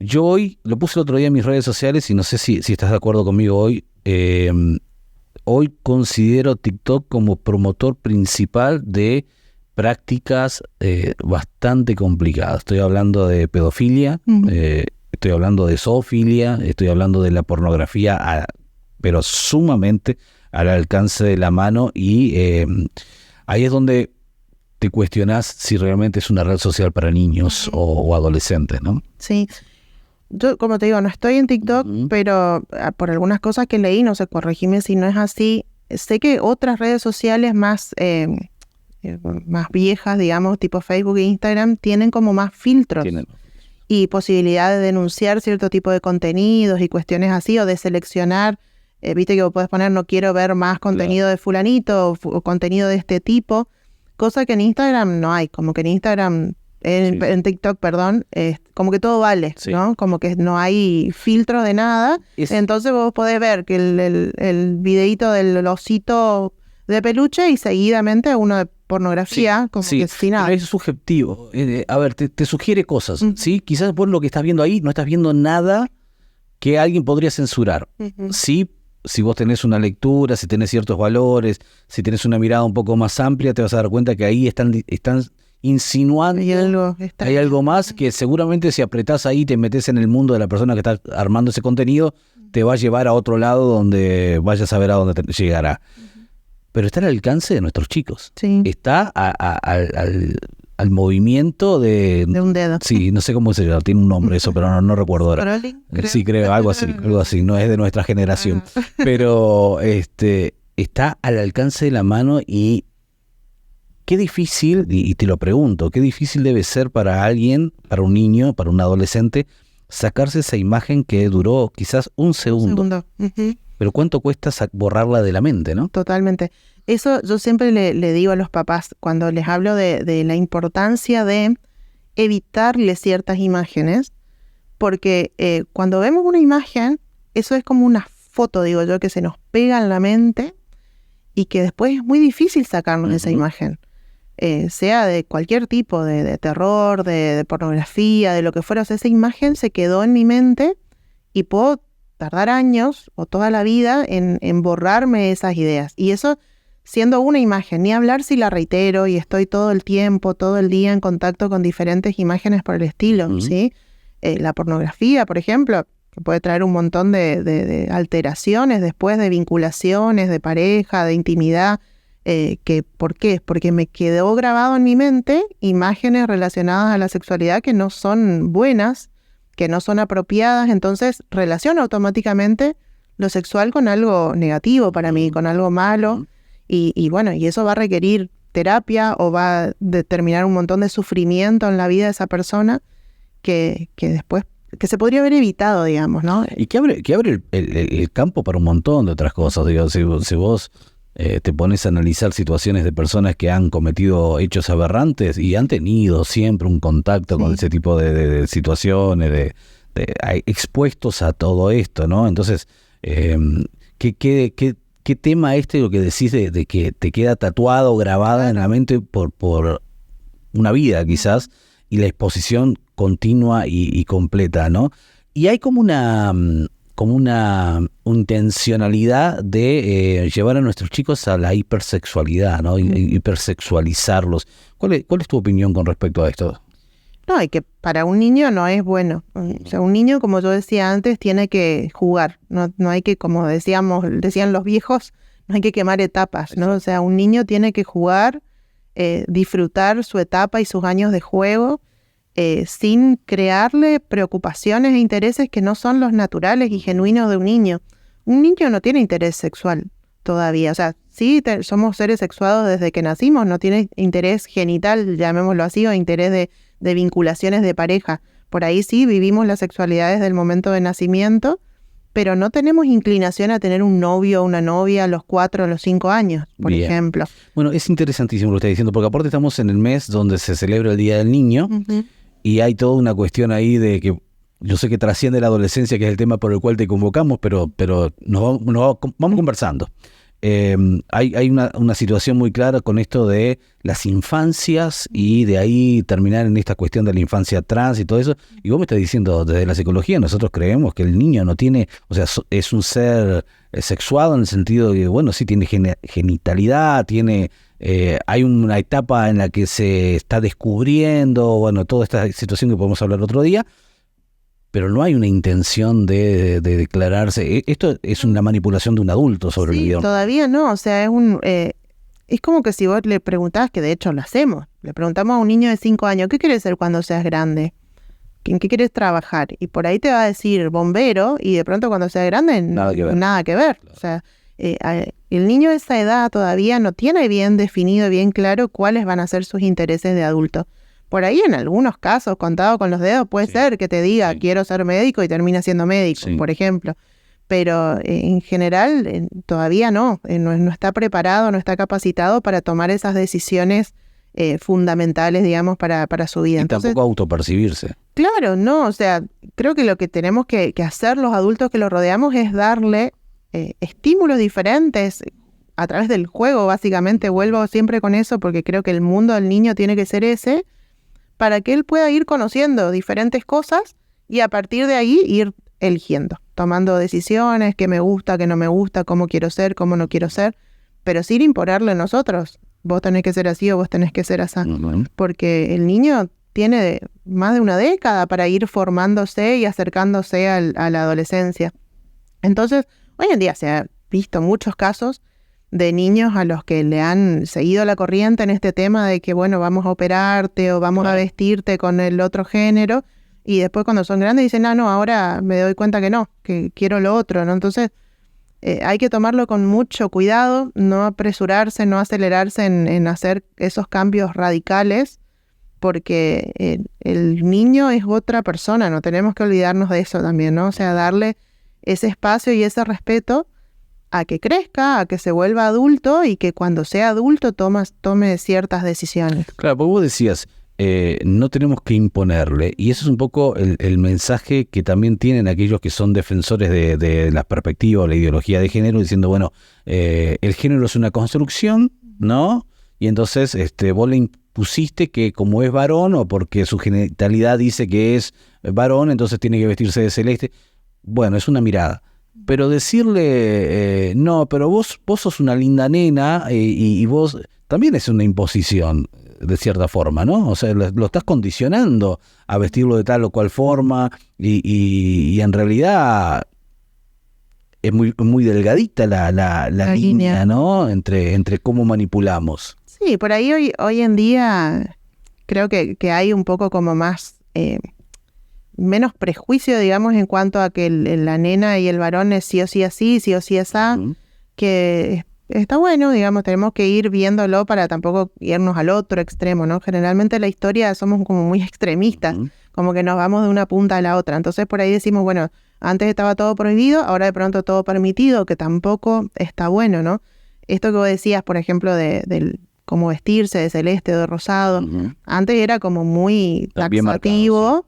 Speaker 1: yo hoy, lo puse el otro día en mis redes sociales y no sé si estás de acuerdo conmigo hoy, hoy considero TikTok como promotor principal de prácticas bastante complicadas. Estoy hablando de pedofilia, estoy hablando de zoofilia, estoy hablando de la pornografía, pero sumamente al alcance de la mano, y ahí es donde te cuestionás si realmente es una red social para niños o adolescentes, ¿no?
Speaker 2: Sí. Yo, como te digo, no estoy en TikTok, pero por algunas cosas que leí, no sé, corregime si no es así, sé que otras redes sociales más viejas, digamos, tipo Facebook e Instagram, tienen como más filtros y posibilidad de denunciar cierto tipo de contenidos y cuestiones así, o de seleccionar, viste que vos podés poner no quiero ver más contenido de fulanito o contenido de este tipo, cosa que en Instagram no hay, como que en Instagram... En TikTok, perdón, como que todo vale, ¿no? Como que no hay filtro de nada. Entonces vos podés ver que el videíto del osito de peluche y seguidamente uno de pornografía, como que sin nada.
Speaker 1: Pero es subjetivo. A ver, te sugiere cosas, ¿sí? Quizás vos lo que estás viendo ahí no estás viendo nada que alguien podría censurar. Sí, si vos tenés una lectura, si tenés ciertos valores, si tenés una mirada un poco más amplia, te vas a dar cuenta que ahí están insinuando hay algo más que seguramente si apretás ahí, te metes en el mundo de la persona que está armando ese contenido, te va a llevar a otro lado donde vayas a ver a dónde te llegará. Pero está al alcance de nuestros chicos. Está al movimiento de
Speaker 2: un dedo.
Speaker 1: Sí, no sé cómo se llama, tiene un nombre eso, pero no recuerdo ahora. Sí, creo, algo así, no es de nuestra generación. Pero está al alcance de la mano, y qué difícil, y te lo pregunto, qué difícil debe ser para alguien, para un niño, para un adolescente, sacarse esa imagen que duró quizás un segundo. Pero cuánto cuesta borrarla de la mente, ¿no?
Speaker 2: Totalmente. Eso yo siempre le digo a los papás cuando les hablo de la importancia de evitarle ciertas imágenes, porque cuando vemos una imagen, eso es como una foto, digo yo, que se nos pega en la mente y que después es muy difícil sacarnos esa imagen. Sea de cualquier tipo, de terror, de pornografía, de lo que fuera. O sea, esa imagen se quedó en mi mente y puedo tardar años o toda la vida en borrarme esas ideas. Y eso siendo una imagen, ni hablar si la reitero y estoy todo el tiempo, todo el día en contacto con diferentes imágenes por el estilo, ¿sí? La pornografía, por ejemplo, que puede traer un montón de alteraciones después, de vinculaciones, de pareja, de intimidad. ¿Por qué? Porque me quedó grabado en mi mente imágenes relacionadas a la sexualidad que no son buenas, que no son apropiadas, entonces relaciono automáticamente lo sexual con algo negativo para mí, con algo malo, y bueno, y eso va a requerir terapia o va a determinar un montón de sufrimiento en la vida de esa persona que después, que se podría haber evitado, digamos, ¿no?
Speaker 1: Y que abre el campo para un montón de otras cosas, digo, si vos te pones a analizar situaciones de personas que han cometido hechos aberrantes y han tenido siempre un contacto con ese tipo de situaciones, expuestos a todo esto, ¿no? Entonces, ¿qué tema lo que decís de que te queda tatuado, grabada en la mente por una vida quizás, y la exposición continua y completa, ¿no? Y hay como una intencionalidad de llevar a nuestros chicos a la hipersexualidad, ¿no? Hipersexualizarlos. ¿Cuál es tu opinión con respecto a esto?
Speaker 2: No, y que para un niño no es bueno. O sea, un niño, como yo decía antes, tiene que jugar. No hay que, como decían los viejos, no hay que quemar etapas, ¿no? O sea, un niño tiene que jugar, disfrutar su etapa y sus años de juego, sin crearle preocupaciones e intereses que no son los naturales y genuinos de un niño. Un niño no tiene interés sexual todavía. O sea, sí somos seres sexuados desde que nacimos, no tiene interés genital, llamémoslo así, o interés de vinculaciones de pareja. Por ahí sí vivimos la sexualidad desde el momento de nacimiento, pero no tenemos inclinación a tener un novio o una novia a los 4 o los 5 años, por ejemplo.
Speaker 1: Bueno, es interesantísimo lo que está diciendo, porque aparte estamos en el mes donde se celebra el Día del Niño, y hay toda una cuestión ahí de que yo sé que trasciende la adolescencia, que es el tema por el cual te convocamos, pero nos vamos conversando. Hay una situación muy clara con esto de las infancias y de ahí terminar en esta cuestión de la infancia trans y todo eso. Y vos me estás diciendo, desde la psicología nosotros creemos que el niño no tiene, o sea, es un ser sexuado en el sentido de que, bueno, sí tiene genitalidad, hay una etapa en la que se está descubriendo, bueno, toda esta situación que podemos hablar otro día, pero no hay una intención de declararse. Esto es una manipulación de un adulto sobre el guión.
Speaker 2: Todavía no, o sea, es como que si vos le preguntás, que de hecho lo hacemos, le preguntamos a un niño de 5 años, ¿qué quieres ser cuando seas grande? ¿En qué quieres trabajar? Y por ahí te va a decir bombero, y de pronto cuando sea grande, nada que ver. Claro. O sea, el niño de esa edad todavía no tiene bien definido, bien claro cuáles van a ser sus intereses de adulto. Por ahí en algunos casos, contado con los dedos, puede ser que te diga quiero ser médico y termina siendo médico, por ejemplo. Pero en general todavía no está preparado, no está capacitado para tomar esas decisiones fundamentales, digamos, para su vida.
Speaker 1: Y entonces, tampoco autopercibirse.
Speaker 2: Claro, no, o sea, creo que lo que tenemos que hacer los adultos que lo rodeamos es darle estímulos diferentes a través del juego, básicamente. Vuelvo siempre con eso porque creo que el mundo del niño tiene que ser ese, para que él pueda ir conociendo diferentes cosas y a partir de ahí ir eligiendo, tomando decisiones, qué me gusta, qué no me gusta, cómo quiero ser, cómo no quiero ser, pero sin imponerle a nosotros, vos tenés que ser así o vos tenés que ser así, porque el niño tiene más de una década para ir formándose y acercándose a la adolescencia. Entonces, hoy en día se ha visto muchos casos de niños a los que le han seguido la corriente en este tema de que, bueno, vamos a operarte o vamos a vestirte con el otro género, y después cuando son grandes dicen, no, ahora me doy cuenta que no, que quiero lo otro, ¿no? Entonces, hay que tomarlo con mucho cuidado, no apresurarse, no acelerarse en hacer esos cambios radicales, porque el niño es otra persona, no tenemos que olvidarnos de eso también, ¿no? O sea, darle ese espacio y ese respeto a que crezca, a que se vuelva adulto y que cuando sea adulto tome ciertas decisiones.
Speaker 1: Claro, porque vos decías, no tenemos que imponerle, y eso es un poco el mensaje que también tienen aquellos que son defensores de la perspectiva o la ideología de género, diciendo, bueno, el género es una construcción, ¿no? Y entonces vos le impusiste que como es varón o porque su genitalidad dice que es varón, entonces tiene que vestirse de celeste. Bueno, es una mirada. Pero decirle, no, pero vos sos una linda nena y vos también es una imposición, de cierta forma, ¿no? O sea, lo estás condicionando a vestirlo de tal o cual forma y en realidad es muy delgadita la línea, ¿no? Entre cómo manipulamos.
Speaker 2: Sí, por ahí hoy en día creo que hay un poco como más... menos prejuicio, digamos, en cuanto a que la nena y el varón es sí o sí así, sí o sí asá, que está bueno, digamos, tenemos que ir viéndolo para tampoco irnos al otro extremo, ¿no? Generalmente la historia somos como muy extremistas, como que nos vamos de una punta a la otra, entonces por ahí decimos, bueno, antes estaba todo prohibido, ahora de pronto todo permitido, que tampoco está bueno, ¿no? Esto que vos decías, por ejemplo, de cómo vestirse de celeste o de rosado, antes era como muy taxativo.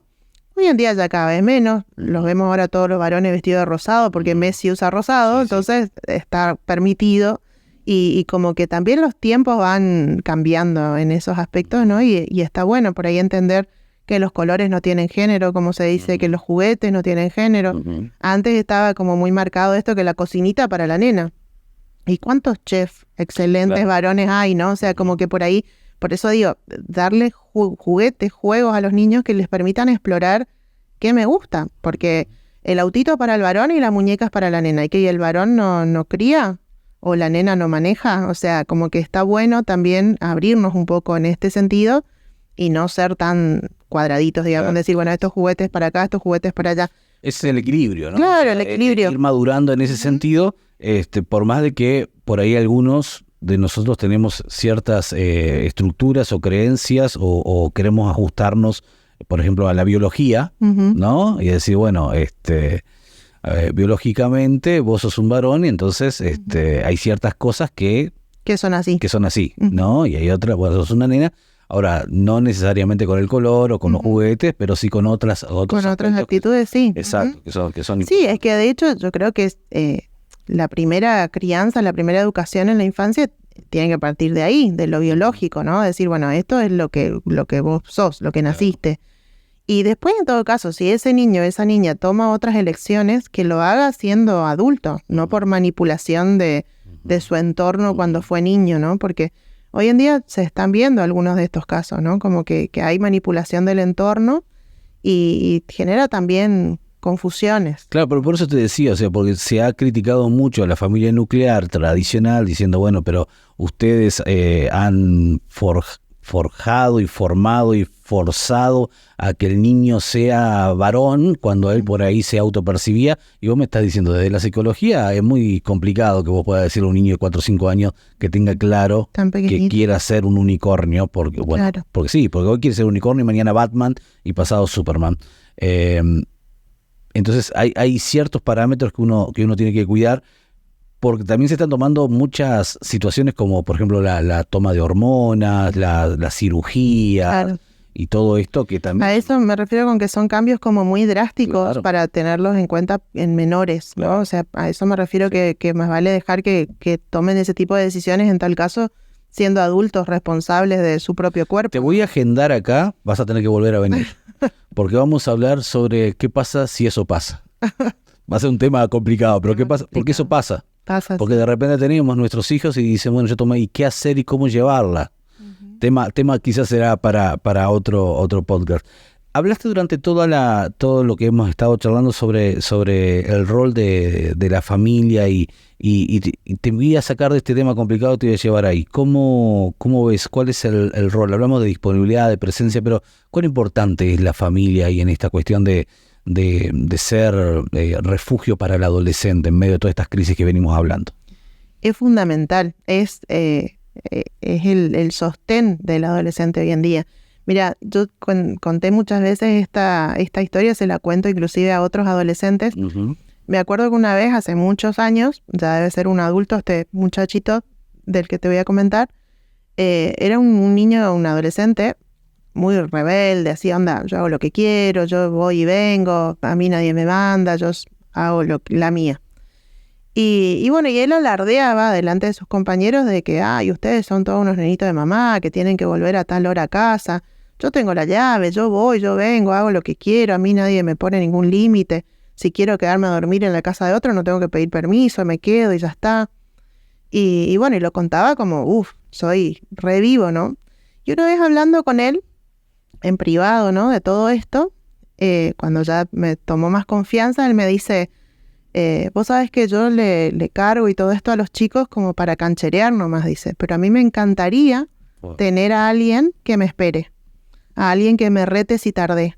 Speaker 2: Hoy en día ya cada vez menos, los vemos ahora todos los varones vestidos de rosado porque Messi usa rosado, entonces está permitido y como que también los tiempos van cambiando en esos aspectos, ¿no? Y está bueno por ahí entender que los colores no tienen género, como se dice, que los juguetes no tienen género. Antes estaba como muy marcado esto que la cocinita para la nena. ¿Y cuántos chefs excelentes varones hay, no? O sea, como que por ahí, por eso digo, darles juguetes, juegos a los niños que les permitan explorar qué me gusta, porque el autito para el varón y las muñecas para la nena, y que el varón no cría o la nena no maneja, o sea, como que está bueno también abrirnos un poco en este sentido y no ser tan cuadraditos, digamos, decir, bueno, estos juguetes para acá, estos juguetes para allá.
Speaker 1: Es el equilibrio, ¿no?
Speaker 2: Claro,
Speaker 1: o sea,
Speaker 2: el equilibrio.
Speaker 1: Ir madurando en ese sentido, por más de que por ahí algunos de nosotros tenemos ciertas estructuras o creencias o queremos ajustarnos, por ejemplo, a la biología, ¿no? Y decir, bueno, biológicamente vos sos un varón y entonces hay ciertas cosas que
Speaker 2: son así.
Speaker 1: Que son así, ¿no? Y hay otras, vos sos una nena. Ahora, no necesariamente con el color o con los juguetes, pero sí con otras
Speaker 2: actitudes, sí.
Speaker 1: Exacto, que son
Speaker 2: sí, es que de hecho yo creo que la primera crianza, la primera educación en la infancia tiene que partir de ahí, de lo biológico, ¿no? Decir, bueno, esto es lo que vos sos, lo que naciste. Y después, en todo caso, si ese niño o esa niña toma otras elecciones, que lo haga siendo adulto, no por manipulación de su entorno cuando fue niño, ¿no? Porque hoy en día se están viendo algunos de estos casos, ¿no? Como que hay manipulación del entorno y genera también confusiones.
Speaker 1: Claro, pero por eso te decía, o sea, porque se ha criticado mucho a la familia nuclear tradicional, diciendo, bueno, pero ustedes han forjado y formado y forzado a que el niño sea varón cuando él por ahí se autopercibía, y vos me estás diciendo, desde la psicología es muy complicado que vos puedas decirle a un niño de 4 o 5 años que tenga claro que quiera ser un unicornio, porque bueno, claro. Porque sí, porque hoy quiere ser unicornio y mañana Batman y pasado Superman. Entonces hay ciertos parámetros que uno tiene que cuidar, porque también se están tomando muchas situaciones como, por ejemplo, la toma de hormonas, la cirugía, claro. Y todo esto que también...
Speaker 2: A eso me refiero con que son cambios como muy drásticos, claro. Para tenerlos en cuenta en menores, ¿no? Claro. O sea, a eso me refiero, sí. que más vale dejar que tomen ese tipo de decisiones, en tal caso, siendo adultos responsables de su propio cuerpo.
Speaker 1: Te voy a agendar acá, vas a tener que volver a venir, porque vamos a hablar sobre qué pasa si eso pasa. Va a ser un tema complicado, pero ¿qué pasa? Porque eso pasa. Porque de repente tenemos nuestros hijos y dicen, bueno, yo tomé, ¿y qué hacer y cómo llevarla? Tema quizás será para otro podcast. Hablaste durante todo lo que hemos estado charlando sobre el rol de la familia y te voy a sacar de este tema complicado, te voy a llevar ahí. ¿Cómo ves? ¿Cuál es el rol? Hablamos de disponibilidad, de presencia, pero ¿cuán importante es la familia ahí en esta cuestión de ser refugio para el adolescente en medio de todas estas crisis que venimos hablando?
Speaker 2: Es fundamental, es el sostén del adolescente hoy en día. Mira, yo conté muchas veces esta historia, se la cuento inclusive a otros adolescentes. Uh-huh. Me acuerdo que una vez, hace muchos años, ya debe ser un adulto este muchachito del que te voy a comentar, era un niño, un adolescente muy rebelde, así, onda, yo hago lo que quiero, yo voy y vengo, a mí nadie me manda, yo hago la mía. Y bueno, y él alardeaba delante de sus compañeros de que, ustedes son todos unos nenitos de mamá, que tienen que volver a tal hora a casa, yo tengo la llave, yo voy, yo vengo, hago lo que quiero, a mí nadie me pone ningún límite, si quiero quedarme a dormir en la casa de otro no tengo que pedir permiso, me quedo y ya está. Y bueno, y lo contaba como, soy re vivo, ¿no? Y una vez hablando con él, en privado, ¿no? De todo esto, cuando ya me tomó más confianza, él me dice, vos sabés que yo le cargo y todo esto a los chicos como para cancherear nomás, dice, pero a mí me encantaría tener a alguien que me espere, a alguien que me rete si tardé,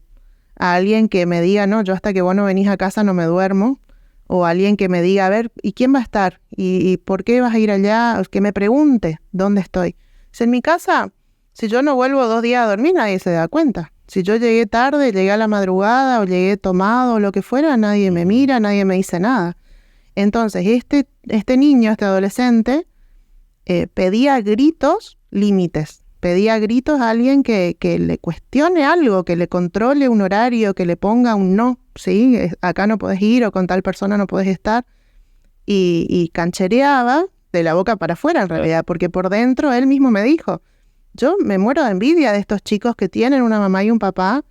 Speaker 2: a alguien que me diga, no, yo hasta que vos no venís a casa no me duermo, o alguien que me diga, a ver, ¿y quién va a estar? ¿Y por qué vas a ir allá? Que me pregunte dónde estoy. Si en mi casa, si yo no vuelvo 2 días a dormir, nadie se da cuenta. Si yo llegué tarde, llegué a la madrugada o llegué tomado o lo que fuera, nadie me mira, nadie me dice nada. Entonces, este niño, este adolescente, pedía a gritos límites. Pedía a gritos a alguien que le cuestione algo, que le controle un horario, que le ponga un no, ¿sí? Acá no podés ir o con tal persona no podés estar. Y canchereaba de la boca para afuera en realidad, porque por dentro él mismo me dijo, yo me muero de envidia de estos chicos que tienen una mamá y un papá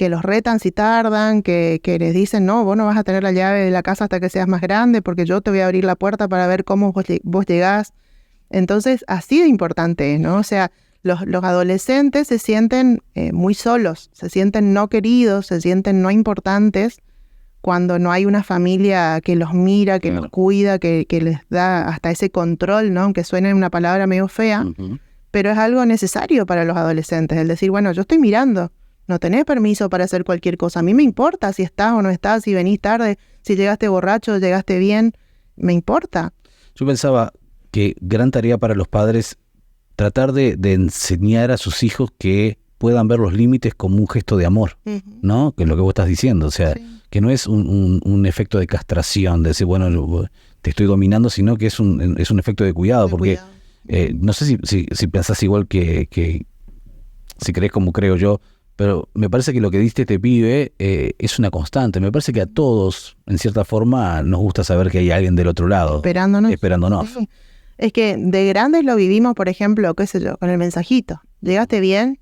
Speaker 2: que los retan si tardan, que les dicen, no, vos no vas a tener la llave de la casa hasta que seas más grande, porque yo te voy a abrir la puerta para ver cómo vos llegás. Entonces, así de importante es, ¿no? O sea, los adolescentes se sienten muy solos, se sienten no queridos, se sienten no importantes cuando no hay una familia que los mira, que los cuida, que les da hasta ese control, ¿no? Aunque suene una palabra medio fea, pero es algo necesario para los adolescentes, el decir, bueno, yo estoy mirando, no tenés permiso para hacer cualquier cosa, a mí me importa si estás o no estás, si venís tarde, si llegaste borracho, llegaste bien, me importa.
Speaker 1: Yo pensaba que gran tarea para los padres tratar de enseñar a sus hijos que puedan ver los límites como un gesto de amor, ¿no? Que es lo que vos estás diciendo, o sea, que no es un efecto de castración, de decir, bueno, te estoy dominando, sino que es un efecto de cuidado, porque no sé si pensás igual que si crees como creo yo, pero me parece que lo que diste este pibe es una constante. Me parece que a todos, en cierta forma, nos gusta saber que hay alguien del otro lado. Esperándonos.
Speaker 2: Sí. Es que de grandes lo vivimos, por ejemplo, qué sé yo, con el mensajito. ¿Llegaste bien?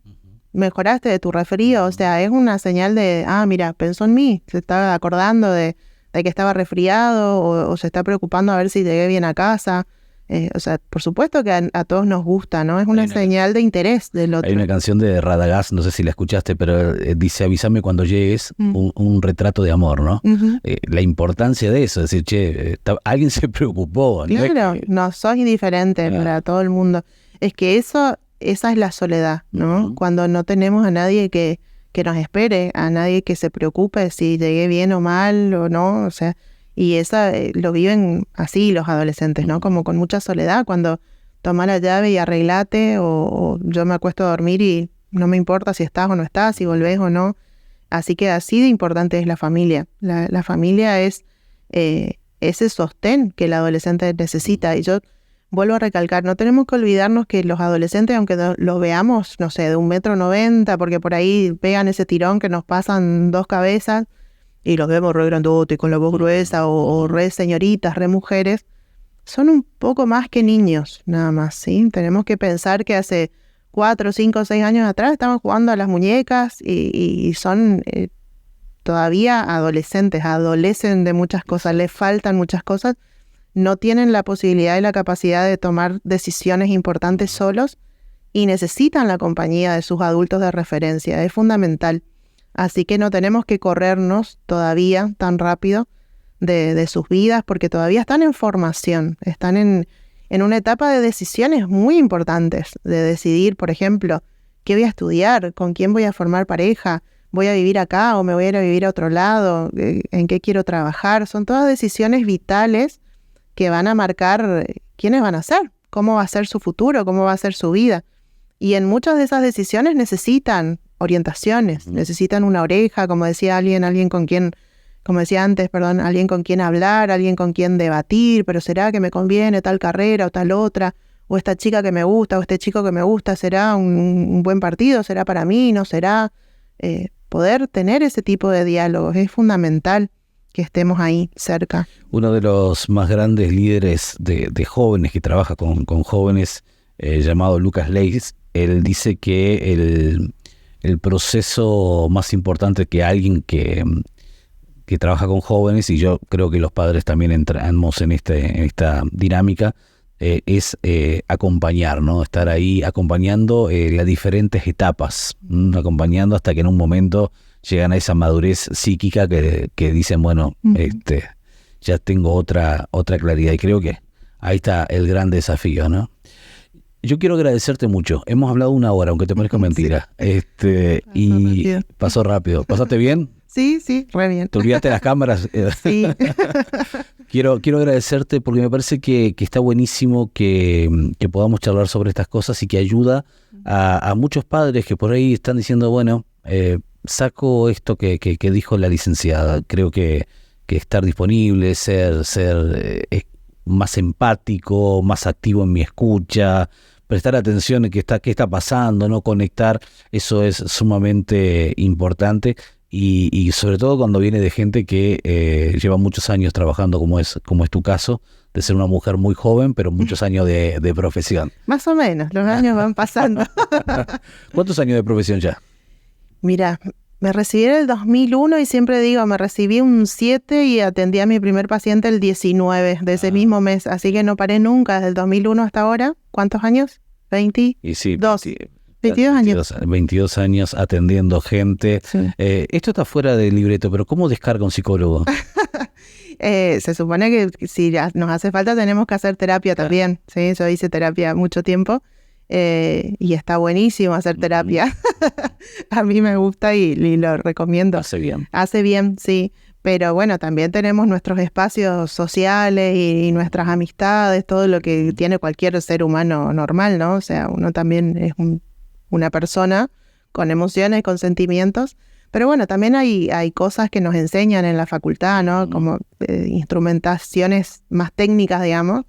Speaker 2: ¿Mejoraste de tu resfrío? O sea, es una señal de, mira, pensó en mí. Se estaba acordando de que estaba resfriado o se está preocupando a ver si llegué bien a casa. O sea, por supuesto que a todos nos gusta, ¿no? Es una señal de interés del otro.
Speaker 1: Hay una canción de Radagast, no sé si la escuchaste, pero dice, avísame cuando llegues, un retrato de amor, ¿no? La importancia de eso, es decir, che, alguien se preocupó.
Speaker 2: Claro, no sos indiferente para todo el mundo. Es que esa es la soledad, ¿no? Cuando no tenemos a nadie que nos espere, a nadie que se preocupe si llegué bien o mal o no, o sea... Y esa lo viven así los adolescentes, ¿no? Como con mucha soledad, cuando toma la llave y arreglate, o yo me acuesto a dormir y no me importa si estás o no estás, si volvés o no. Así que así de importante es la familia. La familia es ese sostén que el adolescente necesita. Y yo vuelvo a recalcar, no tenemos que olvidarnos que los adolescentes, aunque los veamos, no sé, de 1,90 m, porque por ahí pegan ese tirón que nos pasan 2 cabezas, y los vemos re grandotes, con la voz gruesa, o re señoritas, re mujeres, son un poco más que niños, nada más, ¿sí? Tenemos que pensar que hace 4, 5, 6 años atrás estaban jugando a las muñecas y son todavía adolescentes, adolecen de muchas cosas, les faltan muchas cosas, no tienen la posibilidad y la capacidad de tomar decisiones importantes solos y necesitan la compañía de sus adultos de referencia, es fundamental. Así que no tenemos que corrernos todavía tan rápido de sus vidas, porque todavía están en formación, están en una etapa de decisiones muy importantes, de decidir, por ejemplo, qué voy a estudiar, con quién voy a formar pareja, voy a vivir acá o me voy a ir a vivir a otro lado, en qué quiero trabajar. Son todas decisiones vitales que van a marcar quiénes van a ser, cómo va a ser su futuro, cómo va a ser su vida. Y en muchas de esas decisiones necesitan orientaciones, necesitan una oreja, como decía alguien con quien, como decía antes, alguien con quien hablar, alguien con quien debatir, pero ¿será que me conviene tal carrera o tal otra? O esta chica que me gusta, o este chico que me gusta, ¿será un buen partido? ¿Será para mí? ¿No será? Poder tener ese tipo de diálogos es fundamental, que estemos ahí cerca.
Speaker 1: Uno de los más grandes líderes de jóvenes que trabaja con jóvenes, llamado Lucas Leis, él dice que el proceso más importante que alguien que trabaja con jóvenes, y yo creo que los padres también entramos en esta dinámica, es acompañar, ¿no? Estar ahí acompañando las diferentes etapas, acompañando hasta que en un momento llegan a esa madurez psíquica que dicen, bueno, ya tengo otra claridad, y creo que ahí está el gran desafío, ¿no? Yo quiero agradecerte mucho. Hemos hablado 1 hora, aunque te parezca mentira. Y pasó rápido. ¿Pasaste bien?
Speaker 2: Sí, re bien.
Speaker 1: ¿Te olvidaste de las cámaras?
Speaker 2: Sí.
Speaker 1: Quiero agradecerte porque me parece que está buenísimo que podamos charlar sobre estas cosas y que ayuda a muchos padres que por ahí están diciendo, bueno, saco esto que dijo la licenciada. Creo que estar disponible, ser más empático, más activo en mi escucha, prestar atención en qué está pasando, no conectar, eso es sumamente importante y sobre todo cuando viene de gente que lleva muchos años trabajando, como es tu caso, de ser una mujer muy joven, pero muchos años de profesión.
Speaker 2: Más o menos, los años van pasando.
Speaker 1: ¿Cuántos años de profesión ya?
Speaker 2: Mira, Me recibí en el 2001 y siempre digo, me recibí un 7 y atendí a mi primer paciente el 19 de ese mismo mes. Así que no paré nunca desde el 2001 hasta ahora. ¿Cuántos años? 22.
Speaker 1: Y sí,
Speaker 2: 22 años.
Speaker 1: 22 años atendiendo gente.
Speaker 2: Sí.
Speaker 1: Esto está fuera del libreto, pero ¿cómo descarga un psicólogo?
Speaker 2: Se supone que si nos hace falta tenemos que hacer terapia también. ¿Sí? Yo hice terapia mucho tiempo y está buenísimo hacer terapia. A mí me gusta y lo recomiendo.
Speaker 1: Hace bien.
Speaker 2: Hace bien, sí. Pero bueno, también tenemos nuestros espacios sociales y nuestras amistades, todo lo que tiene cualquier ser humano normal, ¿no? O sea, uno también es una persona con emociones, con sentimientos. Pero bueno, también hay cosas que nos enseñan en la facultad, ¿no? Como instrumentaciones más técnicas, digamos,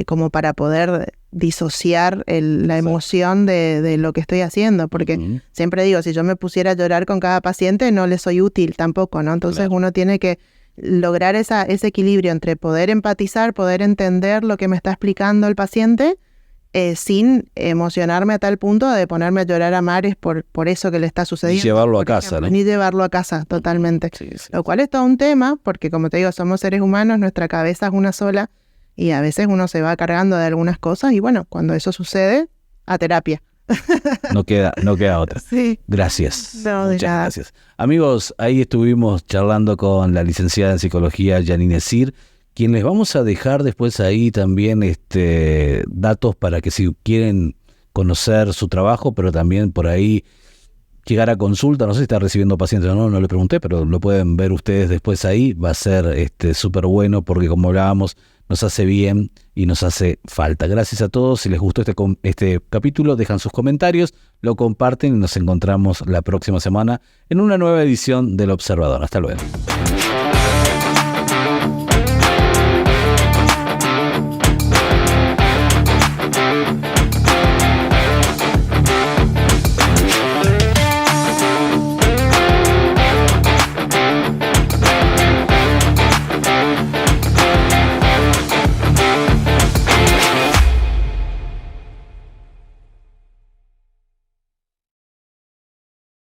Speaker 2: como para poder disociar la emoción de lo que estoy haciendo. Porque siempre digo, si yo me pusiera a llorar con cada paciente, no le soy útil tampoco, ¿no? Entonces uno tiene que lograr ese equilibrio entre poder empatizar, poder entender lo que me está explicando el paciente, sin emocionarme a tal punto de ponerme a llorar a mares por eso que le está sucediendo.
Speaker 1: Y llevarlo a casa, ¿no?
Speaker 2: Ni llevarlo a casa, totalmente.
Speaker 1: Sí.
Speaker 2: Lo cual es todo un tema, porque como te digo, somos seres humanos, nuestra cabeza es una sola, y a veces uno se va cargando de algunas cosas, y bueno, cuando eso sucede, a terapia.
Speaker 1: No queda otra.
Speaker 2: Sí.
Speaker 1: Gracias.
Speaker 2: No, de
Speaker 1: Muchas
Speaker 2: nada.
Speaker 1: gracias. Amigos, ahí estuvimos charlando con la licenciada en psicología Janine Sir, quien les vamos a dejar después ahí también datos para que si quieren conocer su trabajo, pero también por ahí llegar a consulta. No sé si está recibiendo pacientes o no le pregunté, pero lo pueden ver ustedes después ahí. Va a ser súper bueno porque, como hablábamos, nos hace bien y nos hace falta. Gracias a todos. Si les gustó este capítulo, dejan sus comentarios, lo comparten y nos encontramos la próxima semana en una nueva edición del Observador. Hasta luego.